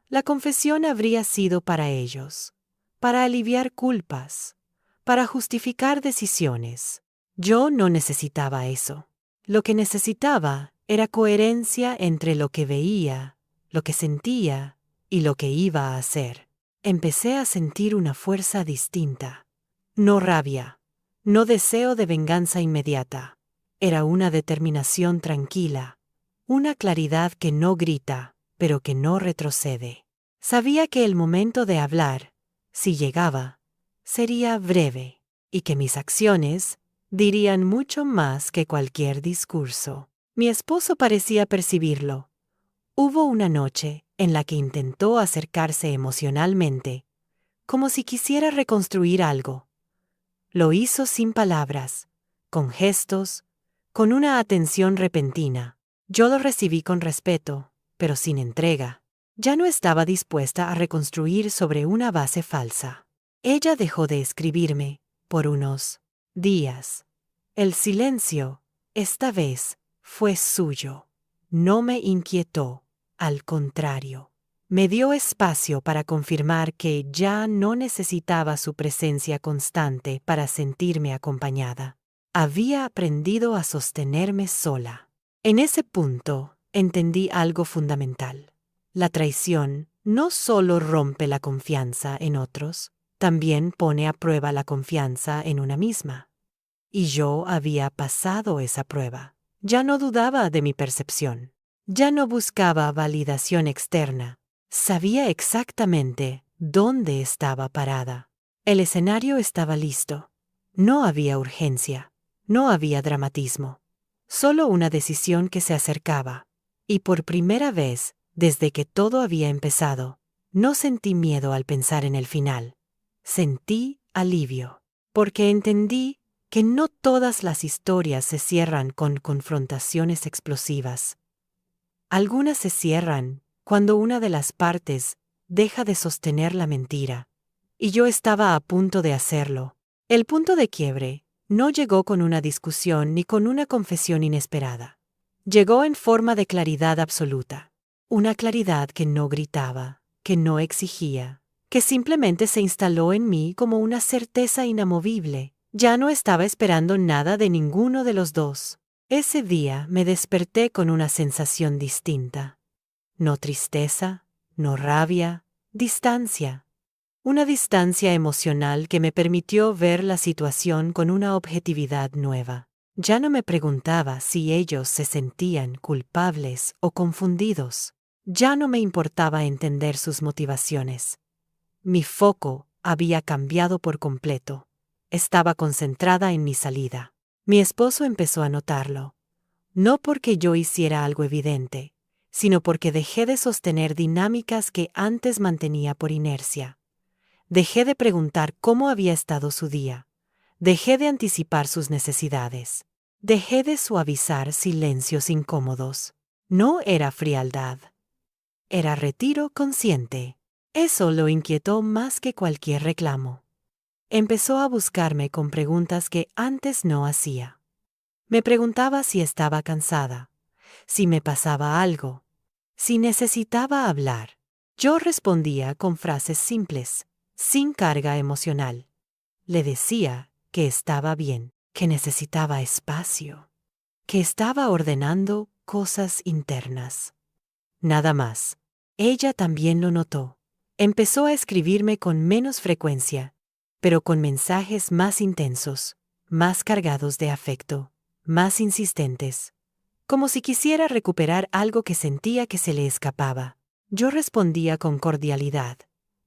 La confesión habría sido para ellos, para aliviar culpas, para justificar decisiones. Yo no necesitaba eso. Lo que necesitaba era coherencia entre lo que veía, lo que sentía y lo que iba a hacer. Empecé a sentir una fuerza distinta. No rabia, no deseo de venganza inmediata. Era una determinación tranquila, una claridad que no grita, pero que no retrocede. Sabía que el momento de hablar, si llegaba, sería breve, y que mis acciones dirían mucho más que cualquier discurso. Mi esposo parecía percibirlo. Hubo una noche en la que intentó acercarse emocionalmente, como si quisiera reconstruir algo. Lo hizo sin palabras, con gestos, con una atención repentina. Yo lo recibí con respeto, pero sin entrega. Ya no estaba dispuesta a reconstruir sobre una base falsa. Ella dejó de escribirme por unos días. El silencio, esta vez, fue suyo. No me inquietó, al contrario. Me dio espacio para confirmar que ya no necesitaba su presencia constante para sentirme acompañada. Había aprendido a sostenerme sola. En ese punto, entendí algo fundamental. La traición no solo rompe la confianza en otros, también pone a prueba la confianza en una misma. Y yo había pasado esa prueba. Ya no dudaba de mi percepción. Ya no buscaba validación externa. Sabía exactamente dónde estaba parada. El escenario estaba listo. No había urgencia. No había dramatismo. Solo una decisión que se acercaba. Y por primera vez, desde que todo había empezado, no sentí miedo al pensar en el final. Sentí alivio, porque entendí que no todas las historias se cierran con confrontaciones explosivas. Algunas se cierran cuando una de las partes deja de sostener la mentira. Y yo estaba a punto de hacerlo. El punto de quiebre no llegó con una discusión ni con una confesión inesperada. Llegó en forma de claridad absoluta. Una claridad que no gritaba, que no exigía, que simplemente se instaló en mí como una certeza inamovible. Ya no estaba esperando nada de ninguno de los dos. Ese día me desperté con una sensación distinta. No tristeza, no rabia, distancia. Una distancia emocional que me permitió ver la situación con una objetividad nueva. Ya no me preguntaba si ellos se sentían culpables o confundidos. Ya no me importaba entender sus motivaciones. Mi foco había cambiado por completo. Estaba concentrada en mi salida. Mi esposo empezó a notarlo. No porque yo hiciera algo evidente, sino porque dejé de sostener dinámicas que antes mantenía por inercia. Dejé de preguntar cómo había estado su día. Dejé de anticipar sus necesidades. Dejé de suavizar silencios incómodos. No era frialdad. Era retiro consciente. Eso lo inquietó más que cualquier reclamo. Empezó a buscarme con preguntas que antes no hacía. Me preguntaba si estaba cansada, si me pasaba algo, si necesitaba hablar. Yo respondía con frases simples, sin carga emocional. Le decía que estaba bien, que necesitaba espacio, que estaba ordenando cosas internas. Nada más. Ella también lo notó. Empezó a escribirme con menos frecuencia, pero con mensajes más intensos, más cargados de afecto, más insistentes, como si quisiera recuperar algo que sentía que se le escapaba. Yo respondía con cordialidad,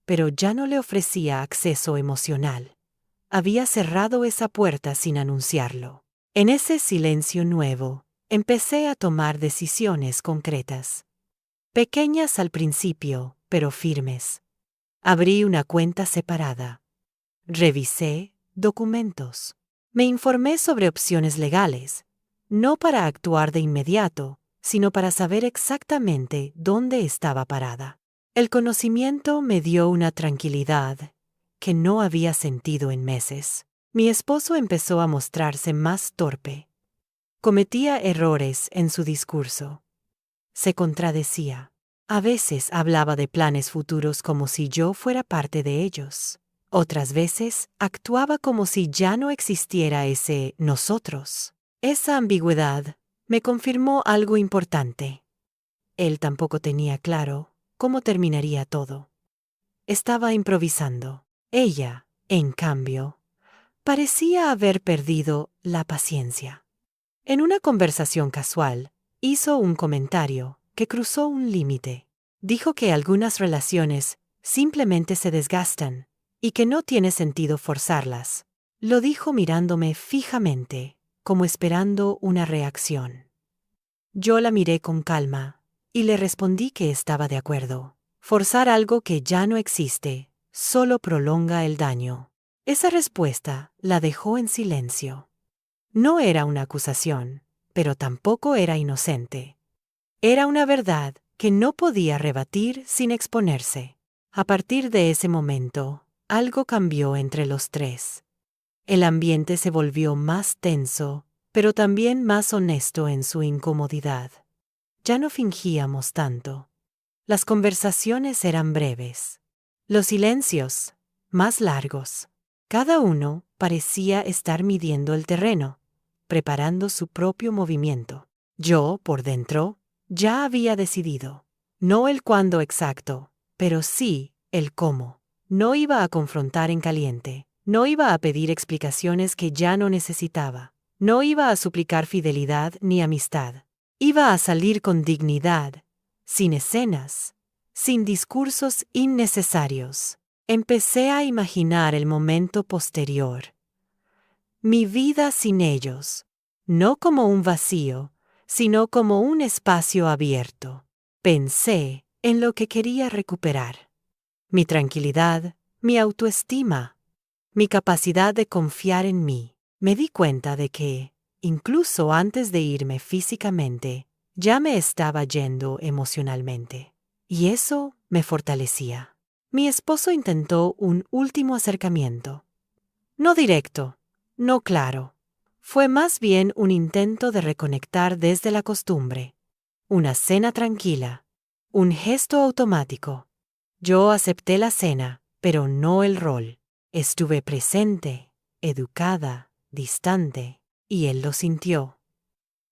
pero ya no le ofrecía acceso emocional. Había cerrado esa puerta sin anunciarlo. En ese silencio nuevo, empecé a tomar decisiones concretas. Pequeñas al principio, pero firmes. Abrí una cuenta separada. Revisé documentos. Me informé sobre opciones legales, no para actuar de inmediato, sino para saber exactamente dónde estaba parada. El conocimiento me dio una tranquilidad que no había sentido en meses. Mi esposo empezó a mostrarse más torpe. Cometía errores en su discurso. Se contradecía. A veces hablaba de planes futuros como si yo fuera parte de ellos. Otras veces actuaba como si ya no existiera ese nosotros. Esa ambigüedad me confirmó algo importante. Él tampoco tenía claro cómo terminaría todo. Estaba improvisando. Ella, en cambio, parecía haber perdido la paciencia. En una conversación casual, hizo un comentario que cruzó un límite. Dijo que algunas relaciones simplemente se desgastan y que no tiene sentido forzarlas. Lo dijo mirándome fijamente, como esperando una reacción. Yo la miré con calma y le respondí que estaba de acuerdo. Forzar algo que ya no existe solo prolonga el daño. Esa respuesta la dejó en silencio. No era una acusación, pero tampoco era inocente. Era una verdad que no podía rebatir sin exponerse. A partir de ese momento, algo cambió entre los tres. El ambiente se volvió más tenso, pero también más honesto en su incomodidad. Ya no fingíamos tanto. Las conversaciones eran breves. Los silencios, más largos. Cada uno parecía estar midiendo el terreno, preparando su propio movimiento. Yo, por dentro, ya había decidido. No el cuándo exacto, pero sí el cómo. No iba a confrontar en caliente. No iba a pedir explicaciones que ya no necesitaba. No iba a suplicar fidelidad ni amistad. Iba a salir con dignidad, sin escenas, sin discursos innecesarios. Empecé a imaginar el momento posterior. Mi vida sin ellos, no como un vacío, sino como un espacio abierto. Pensé en lo que quería recuperar. Mi tranquilidad, mi autoestima, mi capacidad de confiar en mí. Me di cuenta de que, incluso antes de irme físicamente, ya me estaba yendo emocionalmente. Y eso me fortalecía. Mi esposo intentó un último acercamiento. No directo, no claro. Fue más bien un intento de reconectar desde la costumbre. Una cena tranquila. Un gesto automático. Yo acepté la cena, pero no el rol. Estuve presente, educada, distante, y él lo sintió.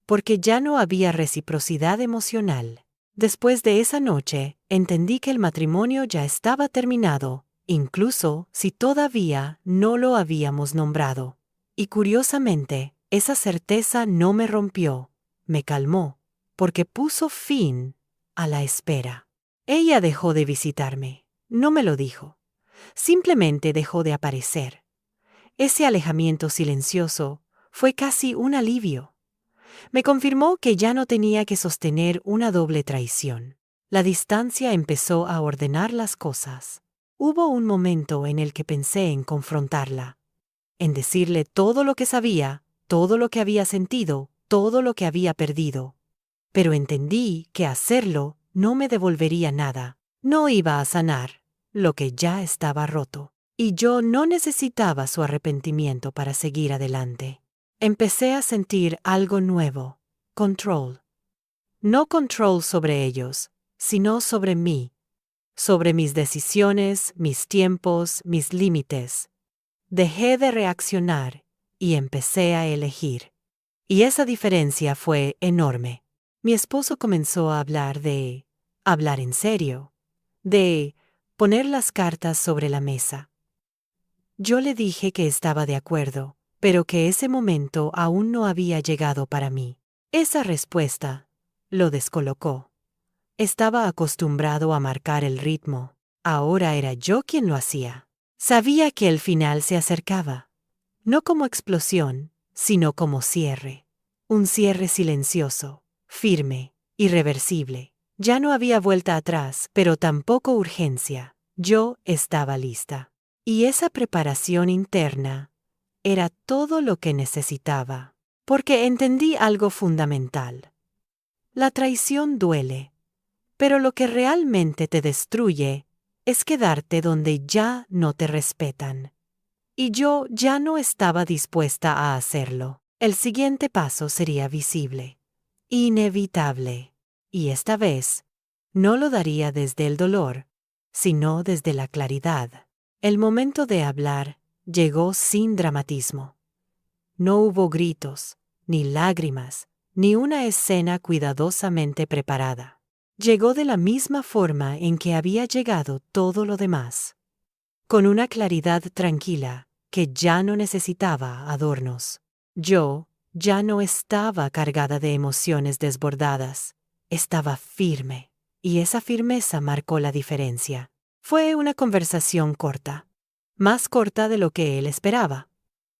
Porque ya no había reciprocidad emocional. Después de esa noche, entendí que el matrimonio ya estaba terminado, incluso si todavía no lo habíamos nombrado. Y curiosamente, esa certeza no me rompió, me calmó, porque puso fin a la espera. Ella dejó de visitarme, no me lo dijo. Simplemente dejó de aparecer. Ese alejamiento silencioso fue casi un alivio. Me confirmó que ya no tenía que sostener una doble traición. La distancia empezó a ordenar las cosas. Hubo un momento en el que pensé en confrontarla, en decirle todo lo que sabía, todo lo que había sentido, todo lo que había perdido. Pero entendí que hacerlo no me devolvería nada, no iba a sanar lo que ya estaba roto. Y yo no necesitaba su arrepentimiento para seguir adelante. Empecé a sentir algo nuevo, control. No control sobre ellos, sino sobre mí, sobre mis decisiones, mis tiempos, mis límites. Dejé de reaccionar y empecé a elegir. Y esa diferencia fue enorme. Mi esposo comenzó a hablar en serio, de poner las cartas sobre la mesa. Yo le dije que estaba de acuerdo, pero que ese momento aún no había llegado para mí. Esa respuesta lo descolocó. Estaba acostumbrado a marcar el ritmo. Ahora era yo quien lo hacía. Sabía que el final se acercaba. No como explosión, sino como cierre. Un cierre silencioso, firme, irreversible. Ya no había vuelta atrás, pero tampoco urgencia. Yo estaba lista. Y esa preparación interna era todo lo que necesitaba, porque entendí algo fundamental. La traición duele, pero lo que realmente te destruye es quedarte donde ya no te respetan. Y yo ya no estaba dispuesta a hacerlo. El siguiente paso sería visible, inevitable, y esta vez no lo daría desde el dolor, sino desde la claridad. El momento de hablar llegó sin dramatismo. No hubo gritos, ni lágrimas, ni una escena cuidadosamente preparada. Llegó de la misma forma en que había llegado todo lo demás, con una claridad tranquila que ya no necesitaba adornos. Yo ya no estaba cargada de emociones desbordadas, estaba firme, y esa firmeza marcó la diferencia. Fue una conversación corta, más corta de lo que él esperaba.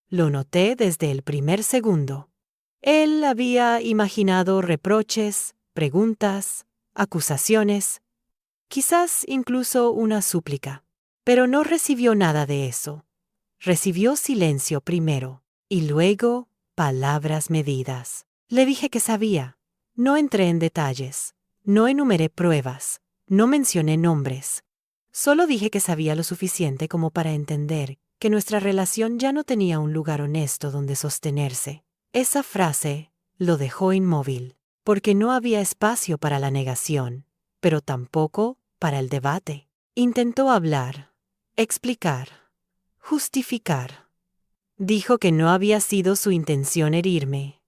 Lo noté desde el primer segundo. Él había imaginado reproches, preguntas, acusaciones, quizás incluso una súplica. Pero no recibió nada de eso. Recibió silencio primero, y luego palabras medidas. Le dije que sabía. No entré en detalles. No enumeré pruebas. No mencioné nombres. Solo dije que sabía lo suficiente como para entender que nuestra relación ya no tenía un lugar honesto donde sostenerse. Esa frase lo dejó inmóvil, porque no había espacio para la negación, pero tampoco para el debate. Intentó hablar, explicar, justificar. Dijo que no había sido su intención herirme,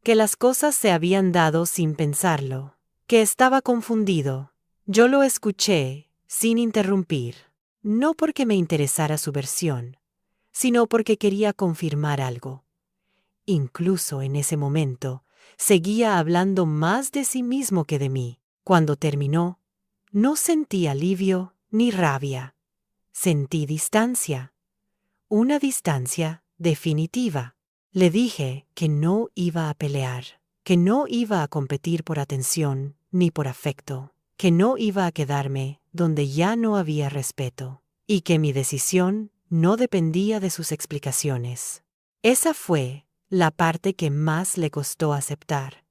que las cosas se habían dado sin pensarlo, que estaba confundido. Yo lo escuché, sin interrumpir, no porque me interesara su versión, sino porque quería confirmar algo. Incluso en ese momento, seguía hablando más de sí mismo que de mí. Cuando terminó, no sentí alivio ni rabia. Sentí distancia. Una distancia definitiva. Le dije que no iba a pelear, que no iba a competir por atención ni por afecto, que no iba a quedarme donde ya no había respeto, y que mi decisión no dependía de sus explicaciones. Esa fue la parte que más le costó aceptar,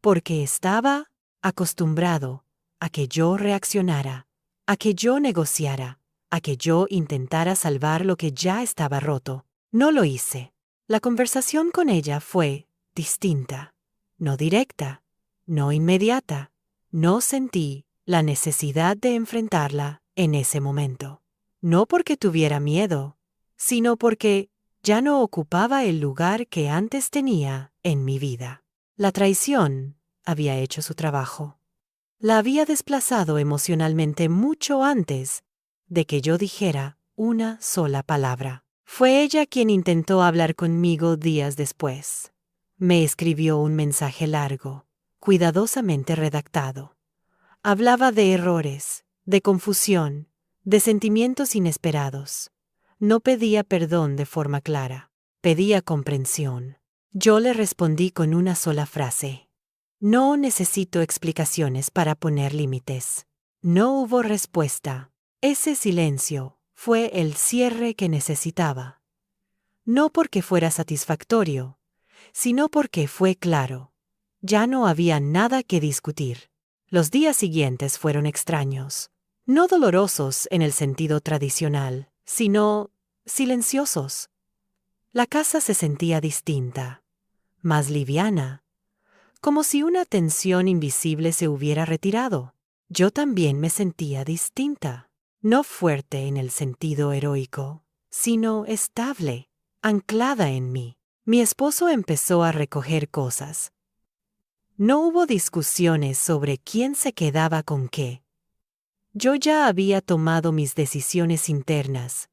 porque estaba acostumbrado a que yo reaccionara, a que yo negociara, a que yo intentara salvar lo que ya estaba roto. No lo hice. La conversación con ella fue distinta, no directa, no inmediata. No sentí la necesidad de enfrentarla en ese momento. No porque tuviera miedo, sino porque ya no ocupaba el lugar que antes tenía en mi vida. La traición había hecho su trabajo. La había desplazado emocionalmente mucho antes de que yo dijera una sola palabra. Fue ella quien intentó hablar conmigo días después. Me escribió un mensaje largo, cuidadosamente redactado. Hablaba de errores, de confusión, de sentimientos inesperados. No pedía perdón de forma clara, pedía comprensión. Yo le respondí con una sola frase. No necesito explicaciones para poner límites. No hubo respuesta. Ese silencio fue el cierre que necesitaba. No porque fuera satisfactorio, sino porque fue claro. Ya no había nada que discutir. Los días siguientes fueron extraños, no dolorosos en el sentido tradicional, sino silenciosos. La casa se sentía distinta, más liviana, como si una tensión invisible se hubiera retirado. Yo también me sentía distinta, no fuerte en el sentido heroico, sino estable, anclada en mí. Mi esposo empezó a recoger cosas. No hubo discusiones sobre quién se quedaba con qué. Yo ya había tomado mis decisiones internas.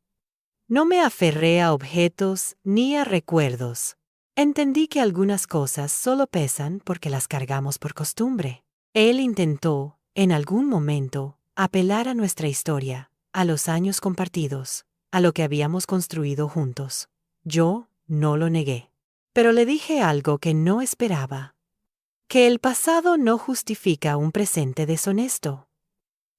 No me aferré a objetos ni a recuerdos. Entendí que algunas cosas solo pesan porque las cargamos por costumbre. Él intentó, en algún momento, apelar a nuestra historia, a los años compartidos, a lo que habíamos construido juntos. Yo no lo negué. Pero le dije algo que no esperaba. Que el pasado no justifica un presente deshonesto.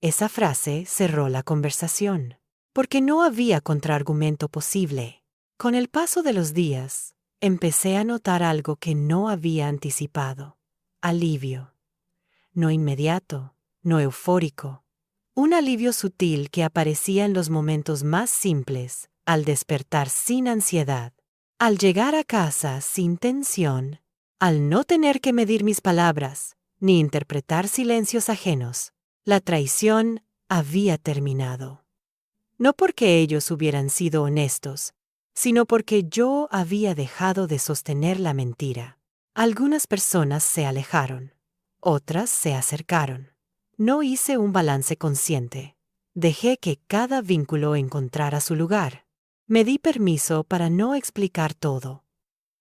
Esa frase cerró la conversación, porque no había contraargumento posible. Con el paso de los días, empecé a notar algo que no había anticipado. Alivio. No inmediato, no eufórico. Un alivio sutil que aparecía en los momentos más simples, al despertar sin ansiedad, al llegar a casa sin tensión, al no tener que medir mis palabras, ni interpretar silencios ajenos. La traición había terminado. No porque ellos hubieran sido honestos, sino porque yo había dejado de sostener la mentira. Algunas personas se alejaron, otras se acercaron. No hice un balance consciente. Dejé que cada vínculo encontrara su lugar. Me di permiso para no explicar todo,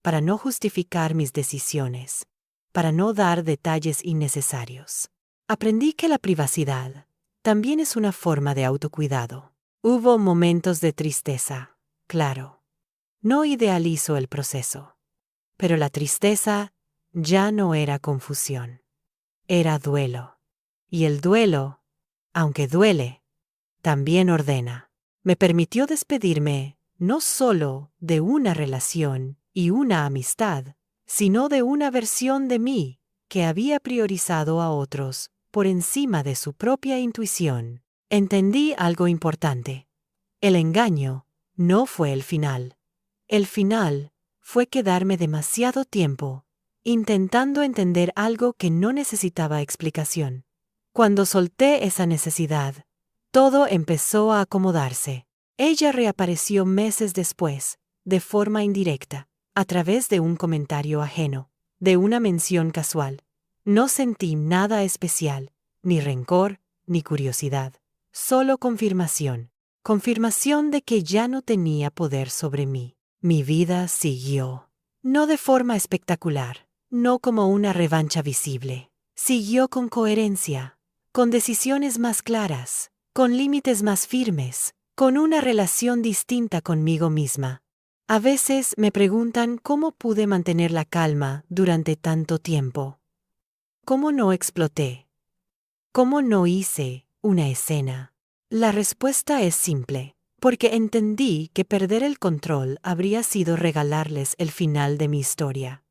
para no justificar mis decisiones, para no dar detalles innecesarios. Aprendí que la privacidad también es una forma de autocuidado. Hubo momentos de tristeza, claro. No idealizo el proceso. Pero la tristeza ya no era confusión. Era duelo. Y el duelo, aunque duele, también ordena. Me permitió despedirme no solo de una relación y una amistad, sino de una versión de mí que había priorizado a otros por encima de su propia intuición. Entendí algo importante. El engaño no fue el final. El final fue quedarme demasiado tiempo intentando entender algo que no necesitaba explicación. Cuando solté esa necesidad, todo empezó a acomodarse. Ella reapareció meses después, de forma indirecta, a través de un comentario ajeno, de una mención casual. No sentí nada especial, ni rencor, ni curiosidad, solo confirmación. Confirmación de que ya no tenía poder sobre mí. Mi vida siguió. No de forma espectacular, no como una revancha visible. Siguió con coherencia, con decisiones más claras, con límites más firmes, con una relación distinta conmigo misma. A veces me preguntan cómo pude mantener la calma durante tanto tiempo. ¿Cómo no exploté? ¿Cómo no hice una escena? La respuesta es simple, porque entendí que perder el control habría sido regalarles el final de mi historia.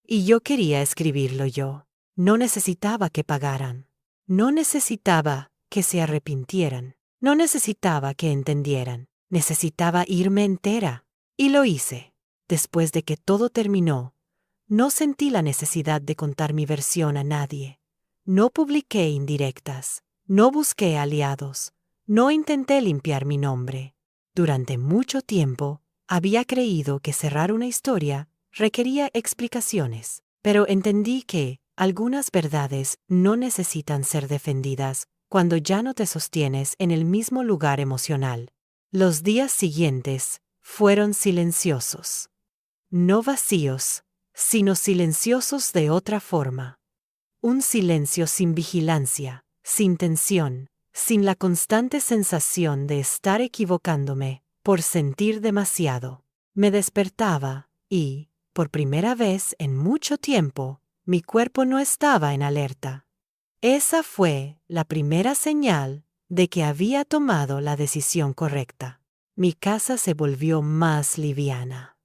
Y yo quería escribirlo yo. No necesitaba que pagaran. No necesitaba que se arrepintieran. No necesitaba que entendieran. Necesitaba irme entera. Y lo hice. Después de que todo terminó, no sentí la necesidad de contar mi versión a nadie. No publiqué indirectas. No busqué aliados. No intenté limpiar mi nombre. Durante mucho tiempo, había creído que cerrar una historia requería explicaciones, pero entendí que algunas verdades no necesitan ser defendidas cuando ya no te sostienes en el mismo lugar emocional. Los días siguientes fueron silenciosos. No vacíos, sino silenciosos de otra forma. Un silencio sin vigilancia, sin tensión, sin la constante sensación de estar equivocándome por sentir demasiado. Me despertaba y, por primera vez en mucho tiempo, mi cuerpo no estaba en alerta. Esa fue la primera señal de que había tomado la decisión correcta. Mi casa se volvió más liviana.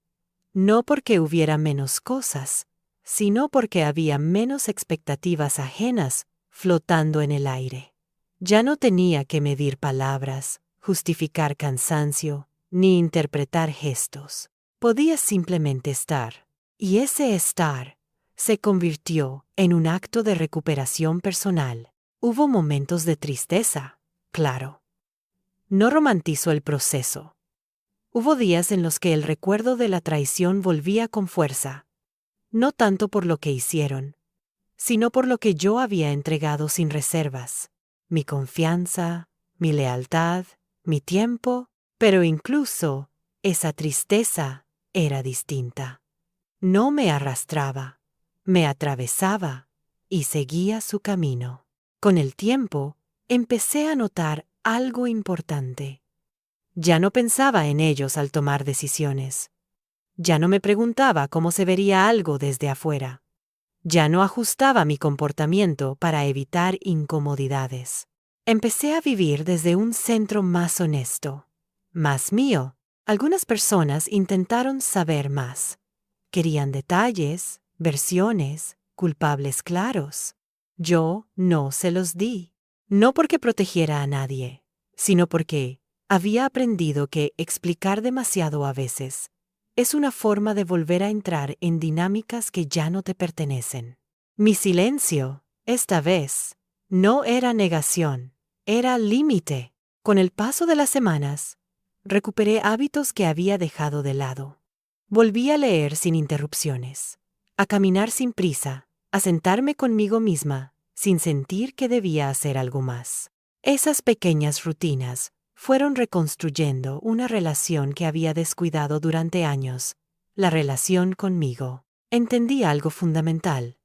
No porque hubiera menos cosas, sino porque había menos expectativas ajenas flotando en el aire. Ya no tenía que medir palabras, justificar cansancio, ni interpretar gestos. Podía simplemente estar. Y ese estar se convirtió en un acto de recuperación personal. Hubo momentos de tristeza, claro. No romantizo el proceso. Hubo días en los que el recuerdo de la traición volvía con fuerza, no tanto por lo que hicieron, sino por lo que yo había entregado sin reservas, mi confianza, mi lealtad, mi tiempo, pero incluso esa tristeza era distinta. No me arrastraba, me atravesaba y seguía su camino. Con el tiempo, empecé a notar algo importante. Ya no pensaba en ellos al tomar decisiones. Ya no me preguntaba cómo se vería algo desde afuera. Ya no ajustaba mi comportamiento para evitar incomodidades. Empecé a vivir desde un centro más honesto, más mío. Algunas personas intentaron saber más. Querían detalles, versiones, culpables claros. Yo no se los di. No porque protegiera a nadie, sino porque había aprendido que explicar demasiado a veces es una forma de volver a entrar en dinámicas que ya no te pertenecen. Mi silencio, esta vez, no era negación, era límite. Con el paso de las semanas, recuperé hábitos que había dejado de lado. Volví a leer sin interrupciones, a caminar sin prisa, a sentarme conmigo misma, sin sentir que debía hacer algo más. Esas pequeñas rutinas fueron reconstruyendo una relación que había descuidado durante años, la relación conmigo. Entendí algo fundamental.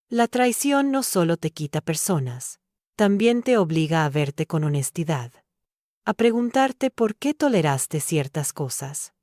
La traición no solo te quita personas, también te obliga a verte con honestidad, a preguntarte por qué toleraste ciertas cosas,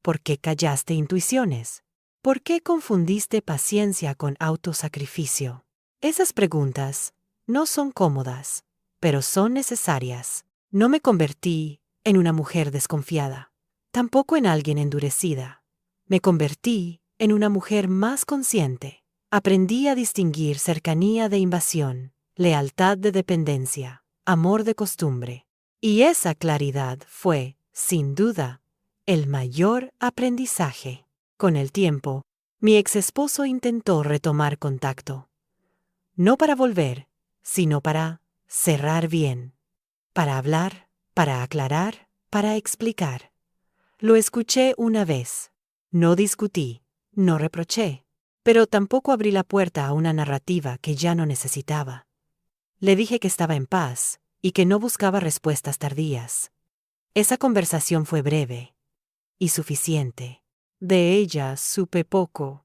por qué callaste intuiciones, por qué confundiste paciencia con autosacrificio. Esas preguntas no son cómodas, pero son necesarias. No me convertí en una mujer desconfiada, tampoco en alguien endurecida. Me convertí en una mujer más consciente. Aprendí a distinguir cercanía de invasión, lealtad de dependencia, amor de costumbre. Y esa claridad fue, sin duda, el mayor aprendizaje. Con el tiempo, mi exesposo intentó retomar contacto. No para volver, sino para cerrar bien. Para hablar, para aclarar, para explicar. Lo escuché una vez. No discutí, no reproché, pero tampoco abrí la puerta a una narrativa que ya no necesitaba. Le dije que estaba en paz y que no buscaba respuestas tardías. Esa conversación fue breve y suficiente. De ella supe poco,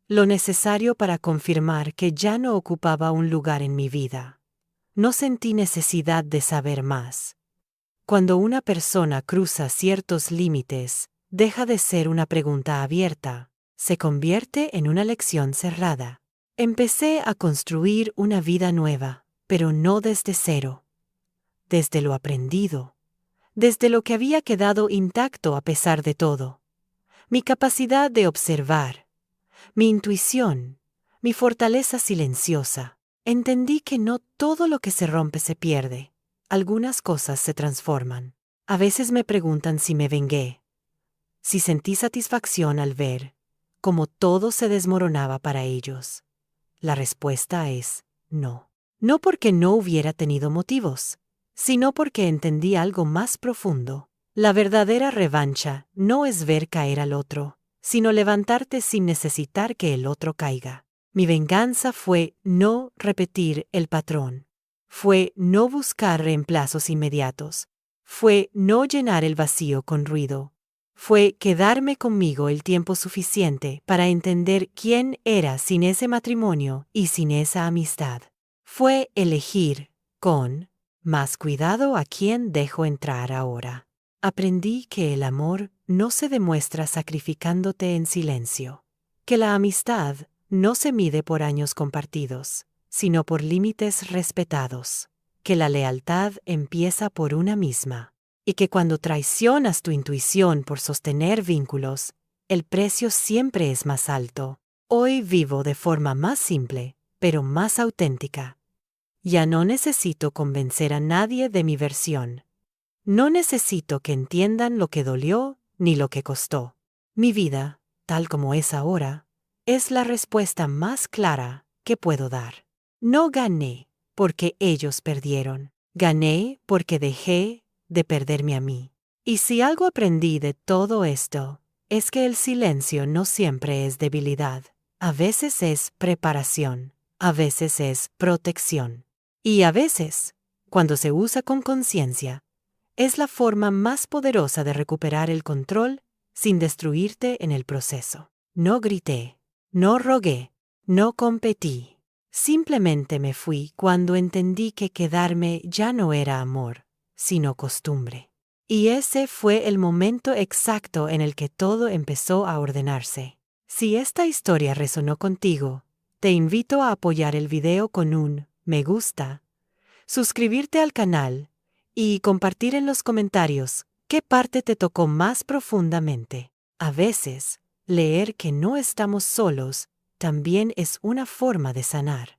lo necesario para confirmar que ya no ocupaba un lugar en mi vida. No sentí necesidad de saber más. Cuando una persona cruza ciertos límites, deja de ser una pregunta abierta, se convierte en una lección cerrada. Empecé a construir una vida nueva, pero no desde cero, desde lo aprendido, desde lo que había quedado intacto a pesar de todo. Mi capacidad de observar, mi intuición, mi fortaleza silenciosa. Entendí que no todo lo que se rompe se pierde. Algunas cosas se transforman. A veces me preguntan si me vengué, si sentí satisfacción al ver cómo todo se desmoronaba para ellos. La respuesta es no. No porque no hubiera tenido motivos, sino porque entendí algo más profundo. La verdadera revancha no es ver caer al otro, sino levantarte sin necesitar que el otro caiga. Mi venganza fue no repetir el patrón. Fue no buscar reemplazos inmediatos. Fue no llenar el vacío con ruido. Fue quedarme conmigo el tiempo suficiente para entender quién era sin ese matrimonio y sin esa amistad. Fue elegir, con más cuidado, a quién dejo entrar ahora. Aprendí que el amor no se demuestra sacrificándote en silencio, que la amistad no se mide por años compartidos, sino por límites respetados, que la lealtad empieza por una misma, y que cuando traicionas tu intuición por sostener vínculos, el precio siempre es más alto. Hoy vivo de forma más simple, pero más auténtica. Ya no necesito convencer a nadie de mi versión. No necesito que entiendan lo que dolió ni lo que costó. Mi vida, tal como es ahora, es la respuesta más clara que puedo dar. No gané porque ellos perdieron. Gané porque dejé de perderme a mí. Y si algo aprendí de todo esto, es que el silencio no siempre es debilidad. A veces es preparación, a veces es protección. Y a veces, cuando se usa con conciencia, es la forma más poderosa de recuperar el control sin destruirte en el proceso. No grité, no rogué, no competí. Simplemente me fui cuando entendí que quedarme ya no era amor, sino costumbre. Y ese fue el momento exacto en el que todo empezó a ordenarse. Si esta historia resonó contigo, te invito a apoyar el video con un me gusta, suscribirte al canal y compartir en los comentarios qué parte te tocó más profundamente. A veces, leer que no estamos solos también es una forma de sanar.